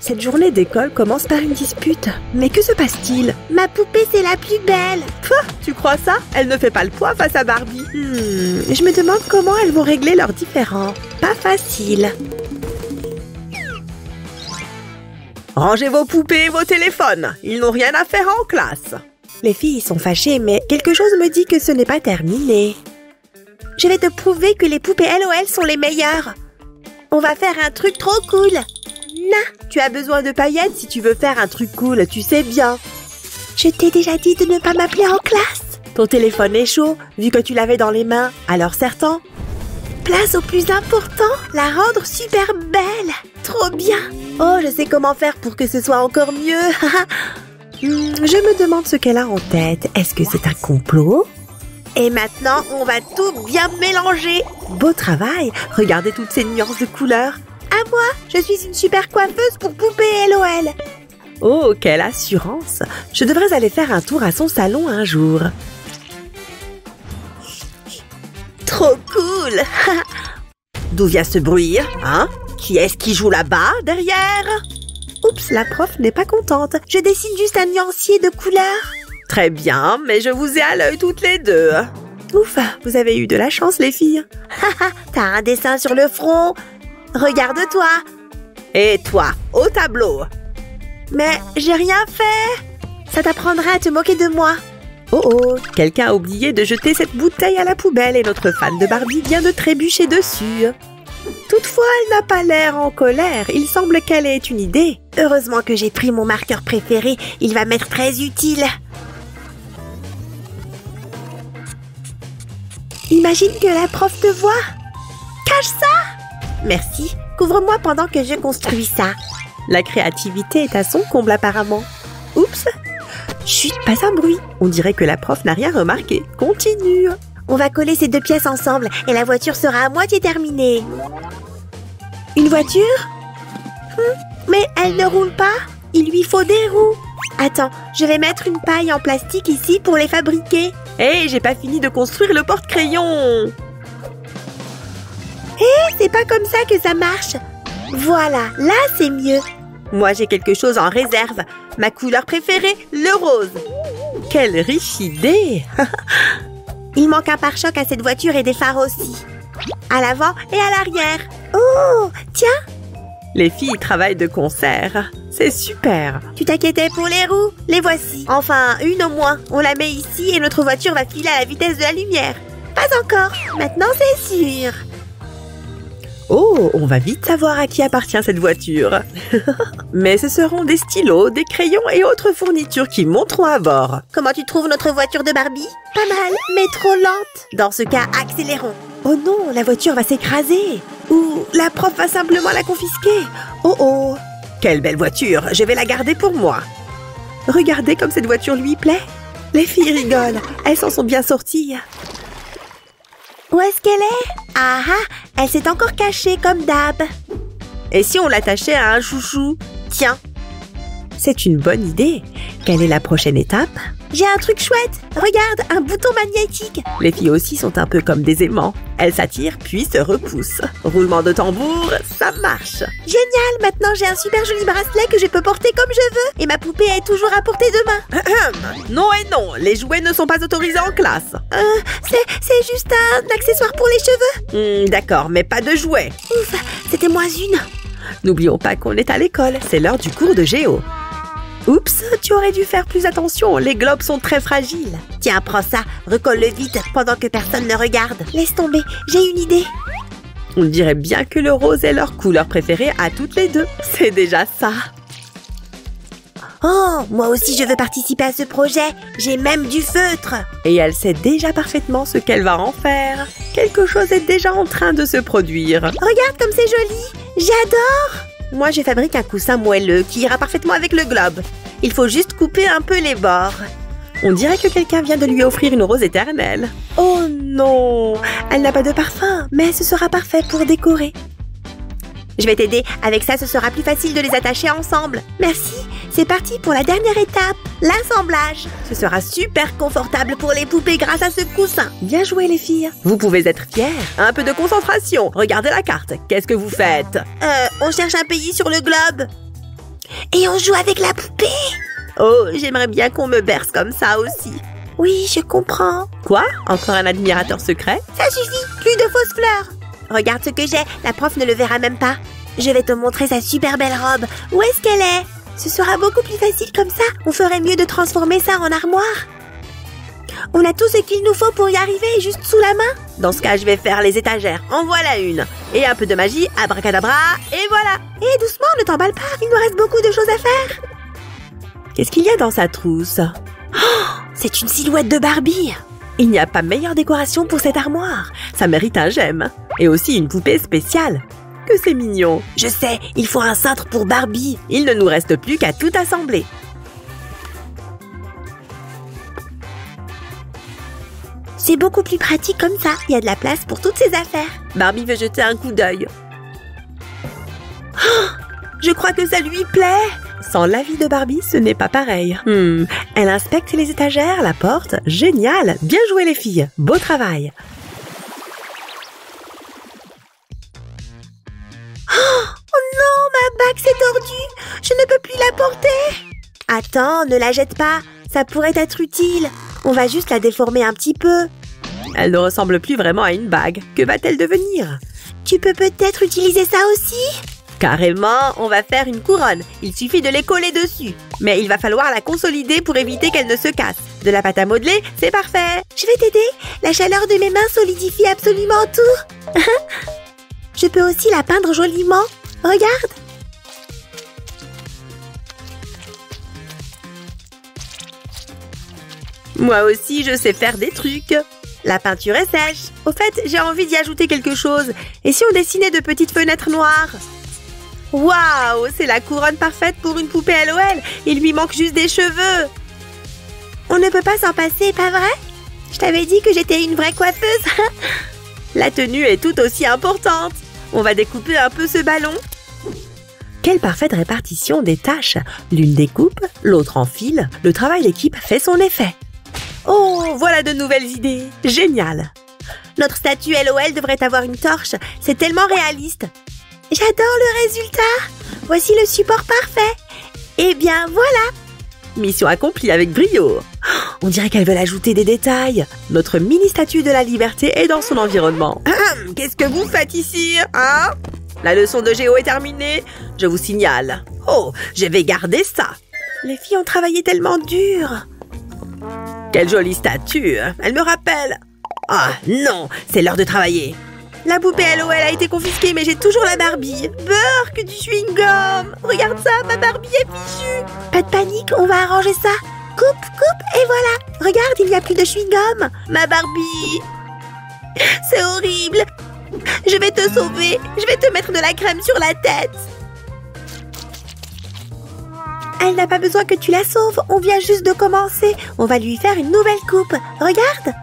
Cette journée d'école commence par une dispute. Mais que se passe-t-il? Ma poupée, c'est la plus belle. Tu crois ça? Elle ne fait pas le poids face à Barbie. Je me demande comment elles vont régler leurs différends. Pas facile. Rangez vos poupées et vos téléphones. Ils n'ont rien à faire en classe. Les filles sont fâchées, mais quelque chose me dit que ce n'est pas terminé. Je vais te prouver que les poupées LOL sont les meilleures. On va faire un truc trop cool. Tu as besoin de paillettes si tu veux faire un truc cool, tu sais bien. Je t'ai déjà dit de ne pas m'appeler en classe. Ton téléphone est chaud, vu que tu l'avais dans les mains, alors certain. Place au plus important, la rendre super belle. Trop bien. Oh, je sais comment faire pour que ce soit encore mieux. Je me demande ce qu'elle a en tête. Est-ce que c'est un complot? Et maintenant, on va tout bien mélanger. Beau travail. Regardez toutes ces nuances de couleurs. À moi, je suis une super coiffeuse pour poupées LOL. Oh, quelle assurance! Je devrais aller faire un tour à son salon un jour. Trop cool! D'où vient ce bruit, hein? Qui est-ce qui joue là-bas, derrière? Oups, la prof n'est pas contente. Je dessine juste un nuancier de couleurs. Très bien, mais je vous ai à l'œil toutes les deux. Ouf, vous avez eu de la chance, les filles. T'as un dessin sur le front. Regarde-toi. Et toi, au tableau. Mais j'ai rien fait. Ça t'apprendra à te moquer de moi. Oh, quelqu'un a oublié de jeter cette bouteille à la poubelle et notre fan de Barbie vient de trébucher dessus. Toutefois, elle n'a pas l'air en colère. Il semble qu'elle ait une idée. Heureusement que j'ai pris mon marqueur préféré. Il va m'être très utile. Imagine que la prof te voit. Cache ça. Merci. Couvre-moi pendant que je construis ça. La créativité est à son comble apparemment. Oups! Chut, pas un bruit. On dirait que la prof n'a rien remarqué. Continue. On va coller ces deux pièces ensemble et la voiture sera à moitié terminée. Une voiture? Mais elle ne roule pas. Il lui faut des roues. Attends, je vais mettre une paille en plastique ici pour les fabriquer. Hé, j'ai pas fini de construire le porte-crayon. Hé, c'est pas comme ça que ça marche. Voilà, là c'est mieux. Moi j'ai quelque chose en réserve. Ma couleur préférée, le rose. Quelle riche idée. Il manque un pare-choc à cette voiture et des phares aussi. À l'avant et à l'arrière. Oh, tiens. Les filles travaillent de concert. C'est super. Tu t'inquiétais pour les roues? Les voici. Enfin, une au moins. On la met ici et notre voiture va filer à la vitesse de la lumière. Pas encore. Maintenant, c'est sûr. Oh, on va vite savoir à qui appartient cette voiture. Mais ce seront des stylos, des crayons et autres fournitures qui monteront à bord. Comment tu trouves notre voiture de Barbie? Pas mal, mais trop lente. Dans ce cas, accélérons. Oh non, la voiture va s'écraser. Ou la prof va simplement la confisquer. Oh oh. Quelle belle voiture, je vais la garder pour moi. Regardez comme cette voiture lui plaît. Les filles rigolent, elles s'en sont bien sorties. Où est-ce qu'elle est? Ah ah, elle s'est encore cachée comme d'hab. Et si on l'attachait à un chouchou? Tiens. C'est une bonne idée. Quelle est la prochaine étape? J'ai un truc chouette. Regarde, un bouton magnétique. Les filles aussi sont un peu comme des aimants. Elles s'attirent puis se repoussent. Roulement de tambour, ça marche. Génial, maintenant j'ai un super joli bracelet que je peux porter comme je veux. Et ma poupée est toujours à portée de main. Non et non, les jouets ne sont pas autorisés en classe. C'est juste un accessoire pour les cheveux. D'accord, mais pas de jouets. Ouf, c'était moins une. N'oublions pas qu'on est à l'école, c'est l'heure du cours de géo. Oups, tu aurais dû faire plus attention, les globes sont très fragiles. Tiens, prends ça, recolle-le vite pendant que personne ne regarde. Laisse tomber, j'ai une idée. On dirait bien que le rose est leur couleur préférée à toutes les deux. C'est déjà ça. Oh, moi aussi je veux participer à ce projet. J'ai même du feutre. Et elle sait déjà parfaitement ce qu'elle va en faire. Quelque chose est déjà en train de se produire. Regarde comme c'est joli. J'adore. Moi, je fabrique un coussin moelleux qui ira parfaitement avec le globe. Il faut juste couper un peu les bords. On dirait que quelqu'un vient de lui offrir une rose éternelle. Oh non! Elle n'a pas de parfum, mais ce sera parfait pour décorer. Je vais t'aider. Avec ça, ce sera plus facile de les attacher ensemble. Merci. C'est parti pour la dernière étape, l'assemblage. Ce sera super confortable pour les poupées grâce à ce coussin. Bien joué, les filles. Vous pouvez être fiers. Un peu de concentration. Regardez la carte. Qu'est-ce que vous faites? On cherche un pays sur le globe. Et on joue avec la poupée. Oh, j'aimerais bien qu'on me berce comme ça aussi. Oui, je comprends. Quoi? Encore un admirateur secret? Ça suffit, plus de fausses fleurs. Regarde ce que j'ai, la prof ne le verra même pas. Je vais te montrer sa super belle robe. Où est-ce qu'elle est? Ce sera beaucoup plus facile comme ça. On ferait mieux de transformer ça en armoire. On a tout ce qu'il nous faut pour y arriver, juste sous la main. Dans ce cas, je vais faire les étagères. En voilà une. Et un peu de magie, abracadabra, et voilà. Et doucement, ne t'emballe pas, il nous reste beaucoup de choses à faire. Qu'est-ce qu'il y a dans sa trousse? Oh, c'est une silhouette de Barbie. Il n'y a pas meilleure décoration pour cette armoire. Ça mérite un j'aime. Et aussi une poupée spéciale. Que c'est mignon. Je sais, il faut un cintre pour Barbie. Il ne nous reste plus qu'à tout assembler. C'est beaucoup plus pratique comme ça. Il y a de la place pour toutes ses affaires. Barbie veut jeter un coup d'œil. Oh, je crois que ça lui plaît. Sans l'avis de Barbie, ce n'est pas pareil. Elle inspecte les étagères, la porte. Génial. Bien joué les filles. Beau travail. Oh non, ma bague s'est tordue. Je ne peux plus la porter. Attends, ne la jette pas. Ça pourrait être utile. On va juste la déformer un petit peu. Elle ne ressemble plus vraiment à une bague. Que va-t-elle devenir? Tu peux peut-être utiliser ça aussi? Carrément, on va faire une couronne. Il suffit de les coller dessus. Mais il va falloir la consolider pour éviter qu'elle ne se casse. De la pâte à modeler, c'est parfait. Je vais t'aider. La chaleur de mes mains solidifie absolument tout. Je peux aussi la peindre joliment. Regarde. Moi aussi, je sais faire des trucs. La peinture est sèche. Au fait, j'ai envie d'y ajouter quelque chose. Et si on dessinait de petites fenêtres noires? Waouh, c'est la couronne parfaite pour une poupée LOL. Il lui manque juste des cheveux. On ne peut pas s'en passer, pas vrai? Je t'avais dit que j'étais une vraie coiffeuse. La tenue est tout aussi importante. On va découper un peu ce ballon. Quelle parfaite répartition des tâches. L'une découpe, l'autre enfile. Le travail d'équipe fait son effet. Oh, voilà de nouvelles idées. Génial. Notre statue LOL devrait avoir une torche. C'est tellement réaliste. J'adore le résultat. Voici le support parfait. Eh bien, voilà. Mission accomplie avec brio. On dirait qu'elles veulent ajouter des détails. Notre mini-statue de la liberté est dans son environnement. Qu'est-ce que vous faites ici, hein? La leçon de géo est terminée. Je vous signale. Oh, je vais garder ça. Les filles ont travaillé tellement dur. Quelle jolie statue. Elle me rappelle. Ah non, c'est l'heure de travailler. La poupée LOL a été confisquée, mais j'ai toujours la Barbie. Burk, du chewing-gum. Regarde ça, ma Barbie est fichue. Pas de panique, on va arranger ça. Coupe, coupe, et voilà. Regarde, il n'y a plus de chewing-gum. Ma Barbie. C'est horrible. Je vais te sauver. Je vais te mettre de la crème sur la tête. Elle n'a pas besoin que tu la sauves. On vient juste de commencer. On va lui faire une nouvelle coupe. Regarde.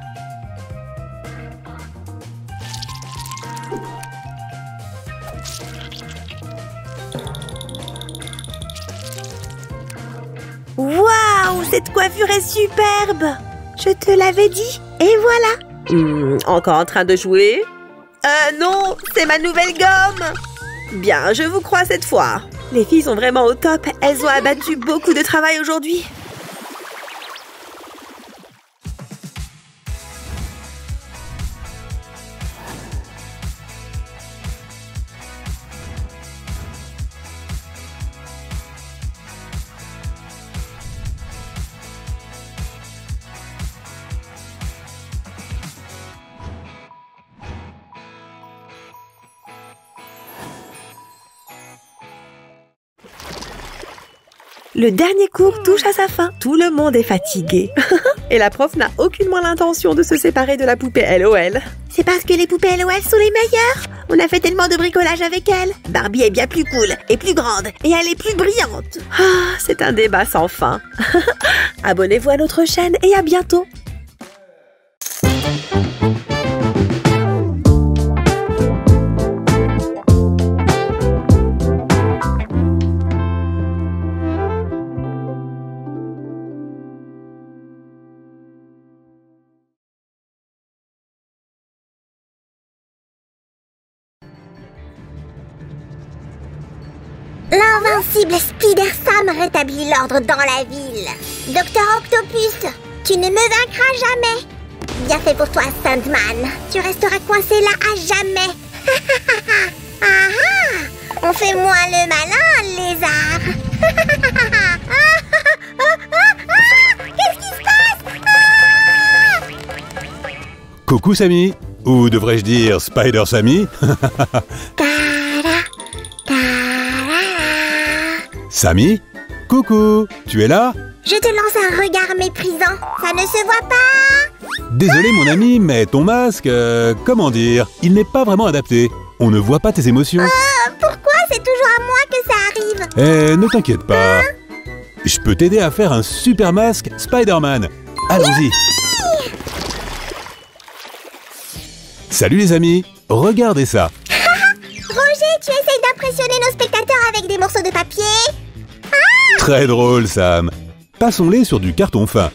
Waouh, cette coiffure est superbe. Je te l'avais dit. Et voilà. Encore en train de jouer? Non, c'est ma nouvelle gomme. Bien, je vous crois cette fois. Les filles sont vraiment au top. Elles ont abattu beaucoup de travail aujourd'hui. Le dernier cours touche à sa fin. Tout le monde est fatigué. Et la prof n'a aucunement l'intention de se séparer de la poupée LOL. C'est parce que les poupées LOL sont les meilleures. On a fait tellement de bricolage avec elles. Barbie est bien plus cool et plus grande. Et elle est plus brillante. Ah, c'est un débat sans fin. Abonnez-vous à notre chaîne et à bientôt. L'invention L'insensible Spider Sam rétablit l'ordre dans la ville. Docteur Octopus, tu ne me vaincras jamais. Bien fait pour toi, Sandman. Tu resteras coincé là à jamais. Ah ah, on fait moins le malin, lézard. Qu'est-ce qui se passe? Coucou Sammy, ou devrais-je dire Spider Sammy? Sammy? Coucou, tu es là? Je te lance un regard méprisant. Ça ne se voit pas? Désolé mon ami, mais ton masque, comment dire, il n'est pas vraiment adapté. On ne voit pas tes émotions. Pourquoi c'est toujours à moi que ça arrive? Eh, ne t'inquiète pas. Je peux t'aider à faire un super masque Spider-Man. Allons-y. Salut les amis, regardez ça. Roger, tu essayes d'impressionner nos spectateurs avec des morceaux de papier? Très drôle Sam. Passons-les sur du carton fin.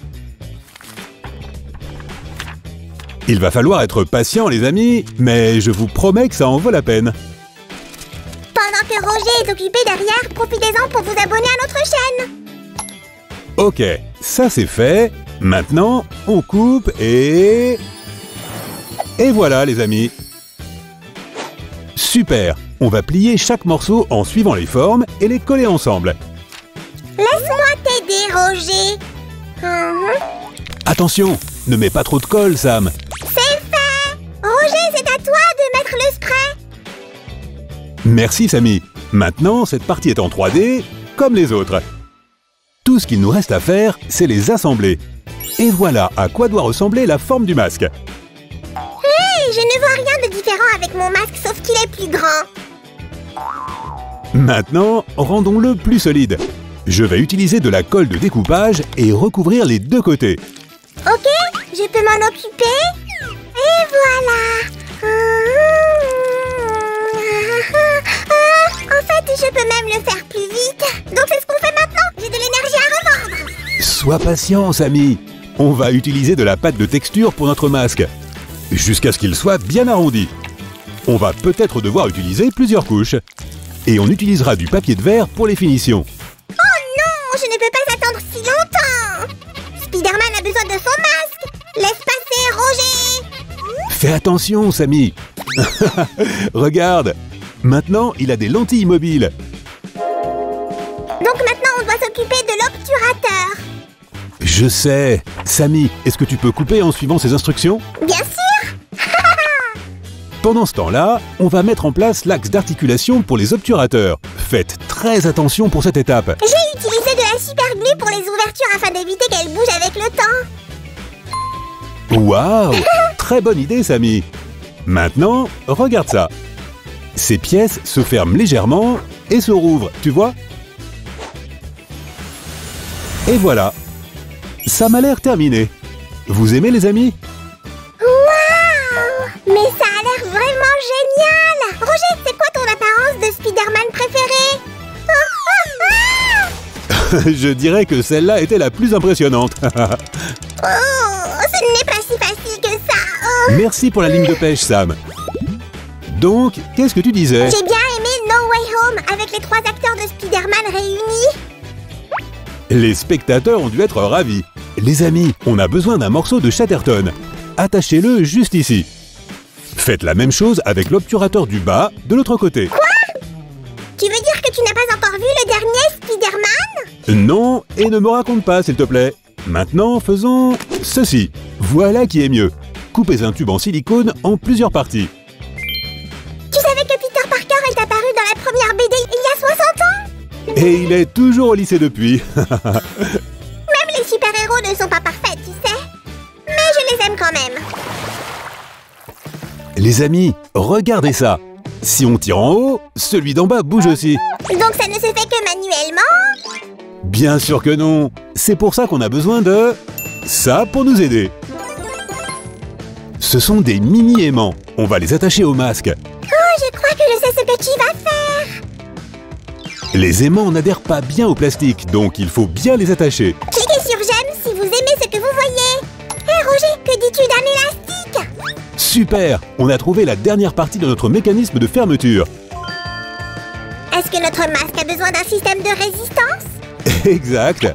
Il va falloir être patient les amis, mais je vous promets que ça en vaut la peine. Pendant que Roger est occupé derrière, profitez-en pour vous abonner à notre chaîne. Ok, ça c'est fait. Maintenant, on coupe et... Et voilà les amis. Super. On va plier chaque morceau en suivant les formes et les coller ensemble. Laisse-moi t'aider, Roger. Attention, ne mets pas trop de colle Sam. C'est fait. Roger, c'est à toi de mettre le spray. Merci Sammy. Maintenant, cette partie est en 3D, comme les autres. Tout ce qu'il nous reste à faire, c'est les assembler. Et voilà à quoi doit ressembler la forme du masque. Hey, je ne vois rien de différent avec mon masque, sauf qu'il est plus grand. Maintenant, rendons-le plus solide. Je vais utiliser de la colle de découpage et recouvrir les deux côtés. Ok, je peux m'en occuper. Et voilà. En fait, je peux même le faire plus vite. Donc c'est ce qu'on fait maintenant. J'ai de l'énergie à revendre. Sois patient, Sammy. On va utiliser de la pâte de texture pour notre masque, jusqu'à ce qu'il soit bien arrondi. On va peut-être devoir utiliser plusieurs couches. Et on utilisera du papier de verre pour les finitions. Oh non, je ne peux pas attendre si longtemps. Spider-Man a besoin de son masque. Laisse passer, Roger. Fais attention, Sammy. Regarde. Maintenant, il a des lentilles mobiles. Donc maintenant, on doit s'occuper de l'obturateur. Je sais. Sammy, est-ce que tu peux couper en suivant ces instructions? Bien sûr. Pendant ce temps-là, on va mettre en place l'axe d'articulation pour les obturateurs. Faites très attention pour cette étape. J'ai utilisé de la superglue pour les ouvertures afin d'éviter qu'elles bougent avec le temps. Waouh! Très bonne idée, Sammy. Maintenant, regarde ça. Ces pièces se ferment légèrement et se rouvrent, tu vois? Et voilà. Ça m'a l'air terminé. Vous aimez, les amis? Waouh! Mais ça a l'air vraiment génial! Roger, c'est quoi ton apparence de Spider-Man préférée? Je dirais que celle-là était la plus impressionnante. Oh, ce n'est pas si facile que ça. Oh. Merci pour la ligne de pêche, Sam. Donc, qu'est-ce que tu disais? J'ai bien aimé No Way Home avec les 3 acteurs de Spider-Man réunis. Les spectateurs ont dû être ravis. Les amis, on a besoin d'un morceau de Chatterton. Attachez-le juste ici. Faites la même chose avec l'obturateur du bas de l'autre côté. Quoi? Tu veux dire que tu n'as pas encore vu le dernier Spider-Man? Non, et ne me raconte pas, s'il te plaît. Maintenant, faisons ceci. Voilà qui est mieux. Coupez un tube en silicone en plusieurs parties. Tu savais que Peter Parker est apparu dans la première BD il y a 60 ans? Et il est toujours au lycée depuis. Même les super-héros ne sont pas parfaits, tu sais. Mais je les aime quand même. Les amis, regardez ça. Si on tire en haut, celui d'en bas bouge aussi. Donc ça ne se fait que manuellement? Bien sûr que non. C'est pour ça qu'on a besoin de... ça pour nous aider. Ce sont des mini-aimants. On va les attacher au masque. Oh, je crois que je sais ce que tu vas faire. Les aimants n'adhèrent pas bien au plastique, donc il faut bien les attacher. Cliquez sur j'aime si vous aimez ce que vous voyez. Hé Roger, que dis-tu d'un élastique? Super! On a trouvé la dernière partie de notre mécanisme de fermeture. Est-ce que notre masque a besoin d'un système de résistance? Exact.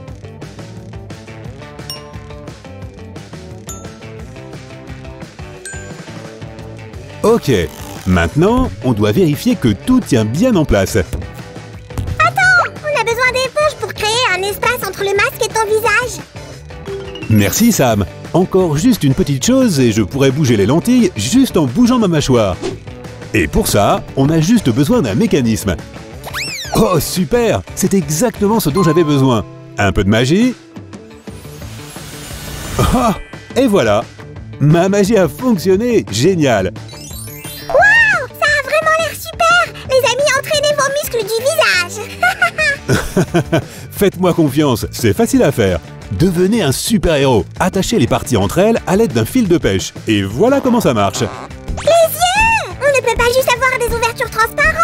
Ok, maintenant, on doit vérifier que tout tient bien en place. Attends, on a besoin d'éponges pour créer un espace entre le masque et ton visage. Merci Sam. Encore juste une petite chose et je pourrais bouger les lentilles juste en bougeant ma mâchoire. Et pour ça, on a juste besoin d'un mécanisme. Oh super! C'est exactement ce dont j'avais besoin. Un peu de magie. Oh, et voilà! Ma magie a fonctionné! Génial! Waouh, ça a vraiment l'air super! Les amis, entraînez vos muscles du visage. Faites-moi confiance, c'est facile à faire. Devenez un super-héros. Attachez les parties entre elles à l'aide d'un fil de pêche. Et voilà comment ça marche. Les yeux! On ne peut pas juste avoir des ouvertures transparentes.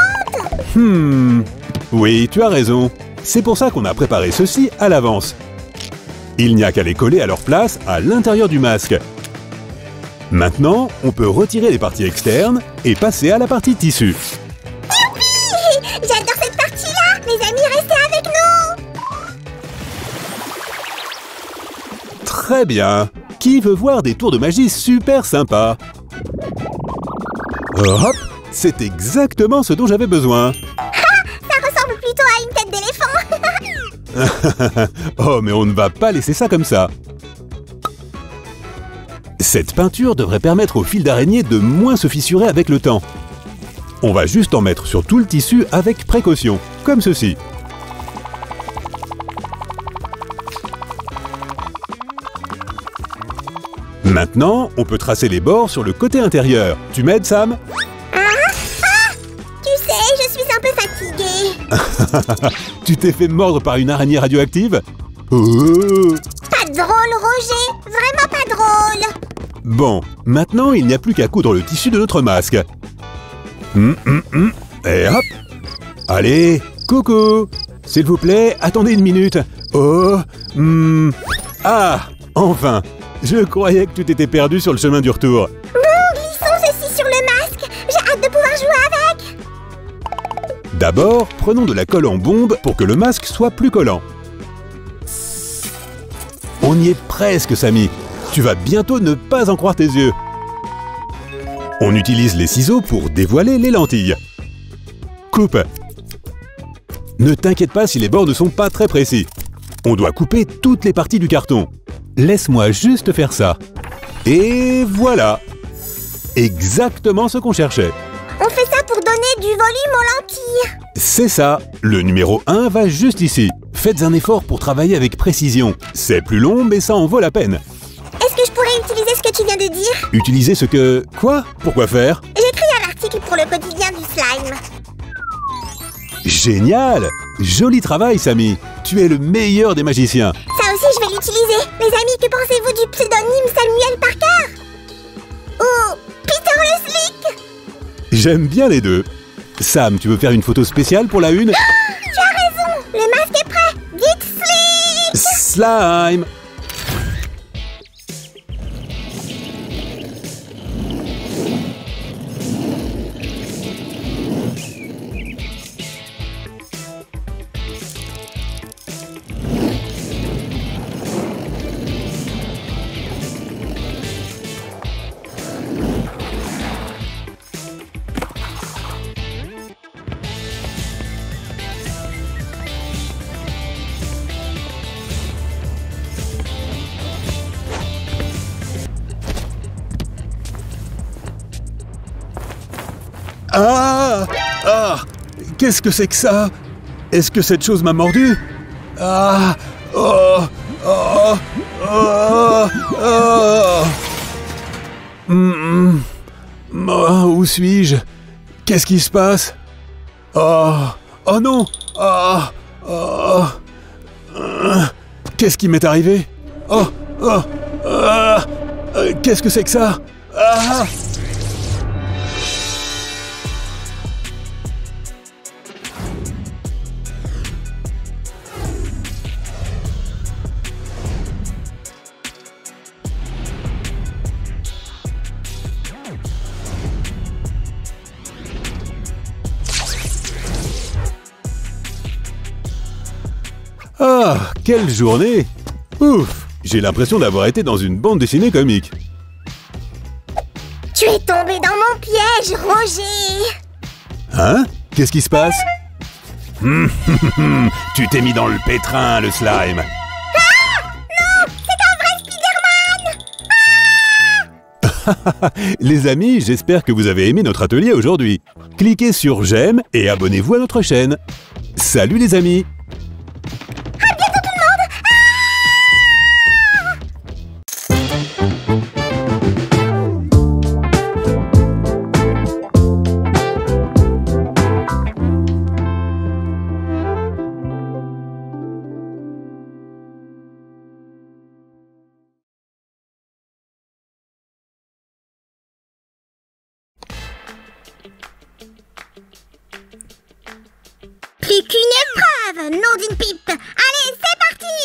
Oui, tu as raison. C'est pour ça qu'on a préparé ceci à l'avance. Il n'y a qu'à les coller à leur place à l'intérieur du masque. Maintenant, on peut retirer les parties externes et passer à la partie tissu. Youpi! J'adore cette partie-là! Les amis, restez avec nous! Très bien. Qui veut voir des tours de magie super sympas? Hop! C'est exactement ce dont j'avais besoin. Ça ressemble plutôt à une tête d'éléphant. Oh, mais on ne va pas laisser ça comme ça. Cette peinture devrait permettre au fil d'araignée de moins se fissurer avec le temps. On va juste en mettre sur tout le tissu avec précaution, comme ceci. Maintenant, on peut tracer les bords sur le côté intérieur. Tu m'aides, Sam? Tu sais, je suis un peu fatiguée. Tu t'es fait mordre par une araignée radioactive? Oh. Pas drôle, Roger. Vraiment pas drôle. Bon, maintenant, il n'y a plus qu'à coudre le tissu de notre masque. Et hop! Allez, coucou! S'il vous plaît, attendez une minute. Oh! Ah! Enfin! Je croyais que tu t'étais perdu sur le chemin du retour. Glissons ceci sur le masque. J'ai hâte de pouvoir jouer avec. D'abord, prenons de la colle en bombe pour que le masque soit plus collant. On y est presque, Samy. Tu vas bientôt ne pas en croire tes yeux. On utilise les ciseaux pour dévoiler les lentilles. Coupe. Ne t'inquiète pas si les bords ne sont pas très précis. On doit couper toutes les parties du carton. Laisse-moi juste faire ça. Et voilà. Exactement ce qu'on cherchait. On fait ça pour donner du volume aux lentilles. C'est ça. Le numéro 1 va juste ici. Faites un effort pour travailler avec précision. C'est plus long, mais ça en vaut la peine. Est-ce que je pourrais utiliser ce que tu viens de dire? Utiliser ce que... Quoi? Pourquoi faire? J'ai écrit un article pour le quotidien du slime. Génial! Joli travail, Samy. Tu es le meilleur des magiciens. Ça aussi, je vais l'utiliser. Les amis, que pensez-vous du pseudonyme Samuel Parker? Ou Peter le Slick? J'aime bien les deux. Sam, tu veux faire une photo spéciale pour la une? Tu as raison, le masque est prêt. Vite, Slick! Slime! Ah! Ah! Qu'est-ce que c'est que ça? Est-ce que cette chose m'a mordu? Ah! Oh! Oh! Oh! Oh! Oh, où suis-je? Qu'est-ce qui se passe? Oh! Oh non! Oh! Oh! Qu'est-ce qui m'est arrivé? Oh! Oh! Ah! Qu'est-ce que c'est que ça? Ah! Ah, quelle journée! Ouf! J'ai l'impression d'avoir été dans une bande dessinée comique. Tu es tombé dans mon piège, Roger. Hein? Qu'est-ce qui se passe? Tu t'es mis dans le pétrin, le slime. Les amis, j'espère que vous avez aimé notre atelier aujourd'hui. Cliquez sur j'aime et abonnez-vous à notre chaîne. Salut les amis! À bientôt tout le monde. Plus qu'une épreuve, nom d'une pipe. Allez, c'est parti.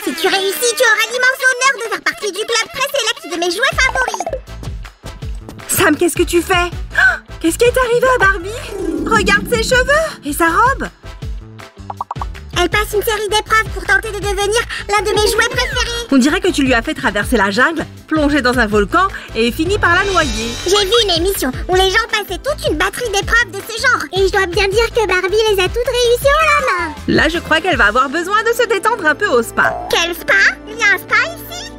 Si tu réussis, tu auras l'immense honneur de faire partie du club très sélect de mes jouets favoris. Sam, qu'est-ce que tu fais? Oh, qu'est-ce qui est arrivé à Barbie? Regarde ses cheveux et sa robe. Elle passe une série d'épreuves pour tenter de devenir l'un de mes jouets préférés. On dirait que tu lui as fait traverser la jungle, plonger dans un volcan et fini par la noyer. J'ai vu une émission où les gens passaient toute une batterie d'épreuves de ce genre. Et je dois bien dire que Barbie les a toutes réussies en la main. Là, je crois qu'elle va avoir besoin de se détendre un peu au spa. Quel spa? Il y a un spa ici?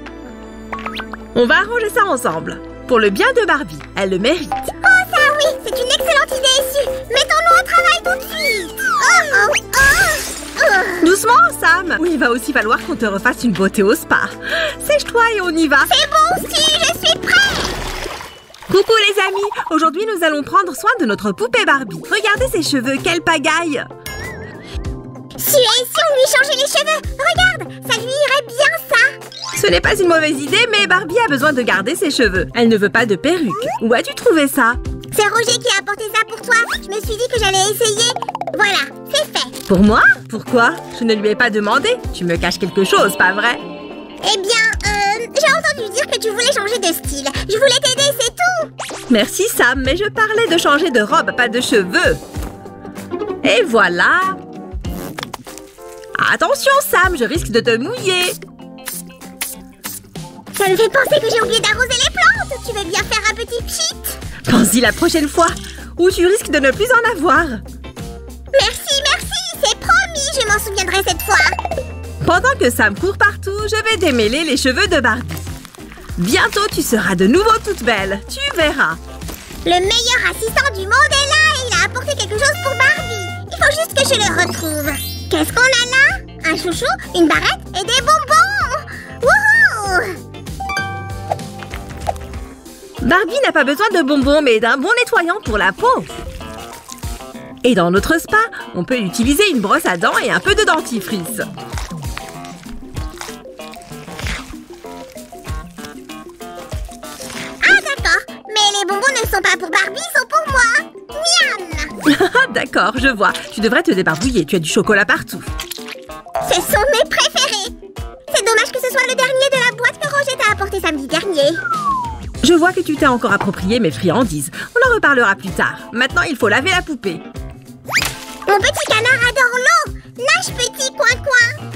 On va arranger ça ensemble. Pour le bien de Barbie, elle le mérite. Oh ça oui, c'est une excellente idée ici. Mettons-nous au travail tout de suite. Doucement, Sam. Oui, il va aussi falloir qu'on te refasse une beauté au spa. Sèche-toi et on y va. C'est bon, si, je suis prête. Coucou les amis. Aujourd'hui, nous allons prendre soin de notre poupée Barbie. Regardez ses cheveux, quelle pagaille. Si on lui changeait les cheveux, regarde, ça lui irait bien ça. Ce n'est pas une mauvaise idée, mais Barbie a besoin de garder ses cheveux. Elle ne veut pas de perruque. Où as-tu trouvé ça? C'est Roger qui a apporté ça pour toi. Je me suis dit que j'allais essayer. Voilà, c'est fait. Pour moi? Pourquoi? Je ne lui ai pas demandé. Tu me caches quelque chose, pas vrai? Eh bien, j'ai entendu dire que tu voulais changer de style. Je voulais t'aider, c'est tout. Merci Sam, mais je parlais de changer de robe, pas de cheveux. Et voilà. Attention Sam, je risque de te mouiller. Ça me fait penser que j'ai oublié d'arroser les plantes. Tu veux bien faire un petit pchit? Pense-y la prochaine fois, ou tu risques de ne plus en avoir. Merci, c'est promis, je m'en souviendrai cette fois. Pendant que Sam court partout, je vais démêler les cheveux de Barbie. Bientôt, tu seras de nouveau toute belle, tu verras. Le meilleur assistant du monde est là et il a apporté quelque chose pour Barbie. Il faut juste que je le retrouve. Qu'est-ce qu'on a là? Un chouchou, une barrette et des bonbons. Wouhou! Barbie n'a pas besoin de bonbons, mais d'un bon nettoyant pour la peau. Et dans notre spa, on peut utiliser une brosse à dents et un peu de dentifrice. Ah d'accord, mais les bonbons ne sont pas pour Barbie, ils sont pour moi. Miam! D'accord, je vois. Tu devrais te débarbouiller, tu as du chocolat partout. Ce sont mes préférés. C'est dommage que ce soit le dernier de la boîte que Roger t'a apporté samedi dernier. Je vois que tu t'es encore approprié mes friandises. On en reparlera plus tard. Maintenant, il faut laver la poupée. Mon petit canard adore l'eau. Nage, petit coin-coin.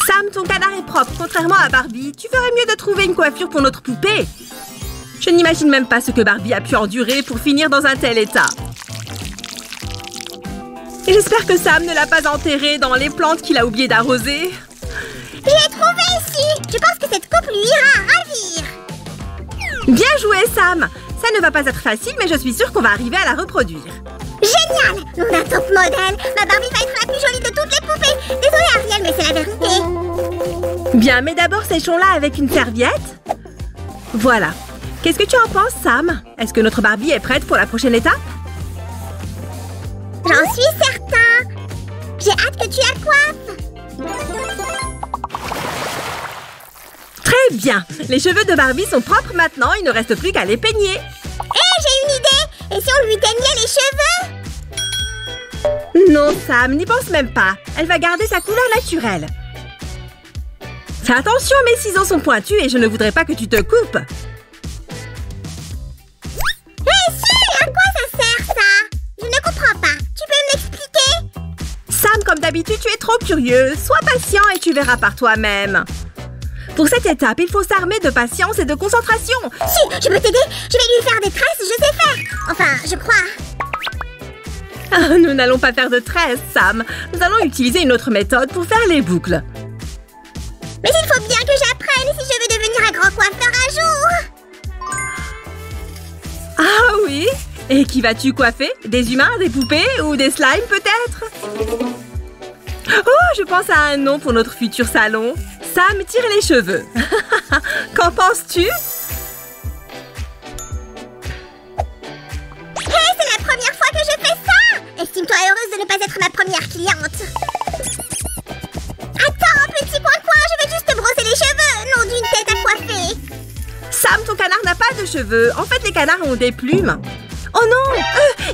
Sam, ton canard est propre, contrairement à Barbie. Tu ferais mieux de trouver une coiffure pour notre poupée. Je n'imagine même pas ce que Barbie a pu endurer pour finir dans un tel état. Et j'espère que Sam ne l'a pas enterrée dans les plantes qu'il a oublié d'arroser. Je l'ai trouvé ici. Je pense que cette coupe lui ira à ravir. Bien joué, Sam. Ça ne va pas être facile, mais je suis sûre qu'on va arriver à la reproduire. Génial! Nom d'un top modèle. Ma Barbie va être la plus jolie de toutes les poupées. Désolée, Ariel, mais c'est la vérité. Bien, mais d'abord, séchons-la avec une serviette. Voilà. Qu'est-ce que tu en penses, Sam? Est-ce que notre Barbie est prête pour la prochaine étape? J'en suis certain. J'ai hâte que tu la coiffes. Très bien. Les cheveux de Barbie sont propres maintenant. Il ne reste plus qu'à les peigner. J'ai une idée. Et si on lui teignait les cheveux? Non, Sam, n'y pense même pas. Elle va garder sa couleur naturelle. Fais attention, mes ciseaux sont pointus et je ne voudrais pas que tu te coupes. Si, à quoi ça sert, ça? Je ne comprends pas. Tu peux me l'expliquer? Sam, comme d'habitude, tu es trop curieux. Sois patient et tu verras par toi-même. Pour cette étape, il faut s'armer de patience et de concentration. Si, je peux t'aider. Je vais lui faire des tresses, je sais faire. Enfin, je crois. Ah, nous n'allons pas faire de tresses, Sam. Nous allons utiliser une autre méthode pour faire les boucles. Mais il faut bien que j'apprenne si je veux devenir un grand coiffeur un jour. Ah oui? Et qui vas-tu coiffer? Des humains, des poupées ou des slimes peut-être? Oh, je pense à un nom pour notre futur salon. Sam tire les cheveux. Qu'en penses-tu? Hey, c'est la première fois que je fais ça! Estime-toi heureuse de ne pas être ma première cliente. Attends, petit coin-coin, je vais juste te brosser les cheveux, non d'une tête à coiffer. Sam, ton canard n'a pas de cheveux. En fait, les canards ont des plumes. Oh non!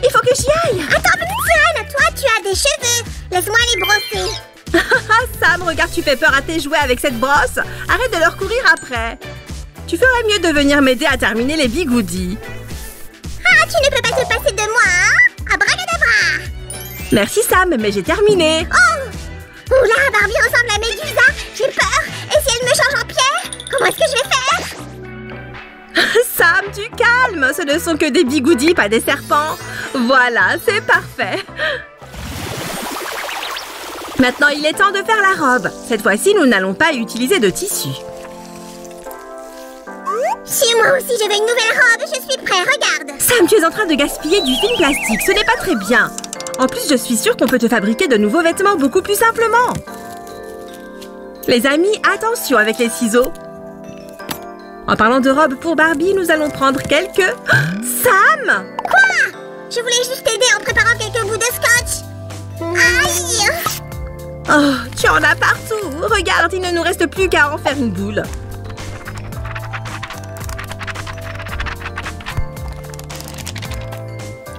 Il faut que j'y aille! Attends, petite sirène, toi, tu as des cheveux. Laisse-moi les brosser. Sam, regarde, tu fais peur à tes jouets avec cette brosse. Arrête de leur courir après. Tu ferais mieux de venir m'aider à terminer les bigoudis. Ah, tu ne peux pas te passer de moi, hein? Abracadabra! Merci, Sam, mais j'ai terminé. Oh! Oula, Barbie ressemble à Médusa. J'ai peur. Et si elle me change en pierre? Comment est-ce que je vais faire? Sam, tu calmes. Ce ne sont que des bigoudis, pas des serpents. Voilà, c'est parfait. Maintenant, il est temps de faire la robe. Cette fois-ci, nous n'allons pas utiliser de tissu. Si, moi aussi, je veux une nouvelle robe. Je suis prêt, regarde. Sam, tu es en train de gaspiller du film plastique. Ce n'est pas très bien. En plus, je suis sûre qu'on peut te fabriquer de nouveaux vêtements beaucoup plus simplement. Les amis, attention avec les ciseaux. En parlant de robes pour Barbie, nous allons prendre quelques... Sam! Quoi? Je voulais juste t'aider en préparant quelques bouts de scotch. Aïe! Oh, tu en as partout. Regarde, il ne nous reste plus qu'à en faire une boule.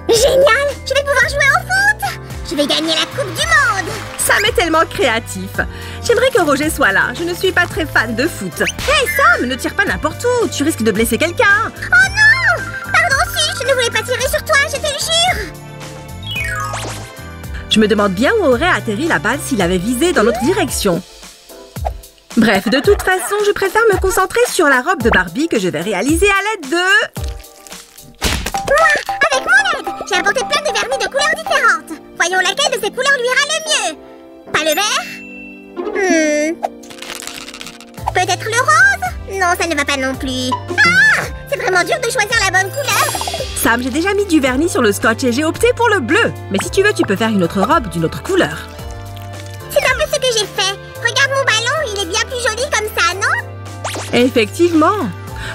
Génial! Je vais pouvoir jouer au foot! Je vais gagner la Coupe du Monde! Sam est tellement créatif. J'aimerais que Roger soit là. Je ne suis pas très fan de foot. Hey Sam, ne tire pas n'importe où. Tu risques de blesser quelqu'un. Oh non! Pardon, si, je ne voulais pas tirer sur toi, je te le jure! Je me demande bien où aurait atterri la balle s'il avait visé dans notre direction. Bref, de toute façon, je préfère me concentrer sur la robe de Barbie que je vais réaliser à l'aide de... Moi, avec mon aide, j'ai apporté plein de vernis de couleurs différentes. Voyons laquelle de ces couleurs lui ira le mieux. Pas le vert? Peut-être le rose? Non, ça ne va pas non plus. Ah! C'est vraiment dur de choisir la bonne couleur. Sam, j'ai déjà mis du vernis sur le scotch et j'ai opté pour le bleu. Mais si tu veux, tu peux faire une autre robe d'une autre couleur. C'est un peu ce que j'ai fait. Regarde mon ballon, il est bien plus joli comme ça, non? Effectivement.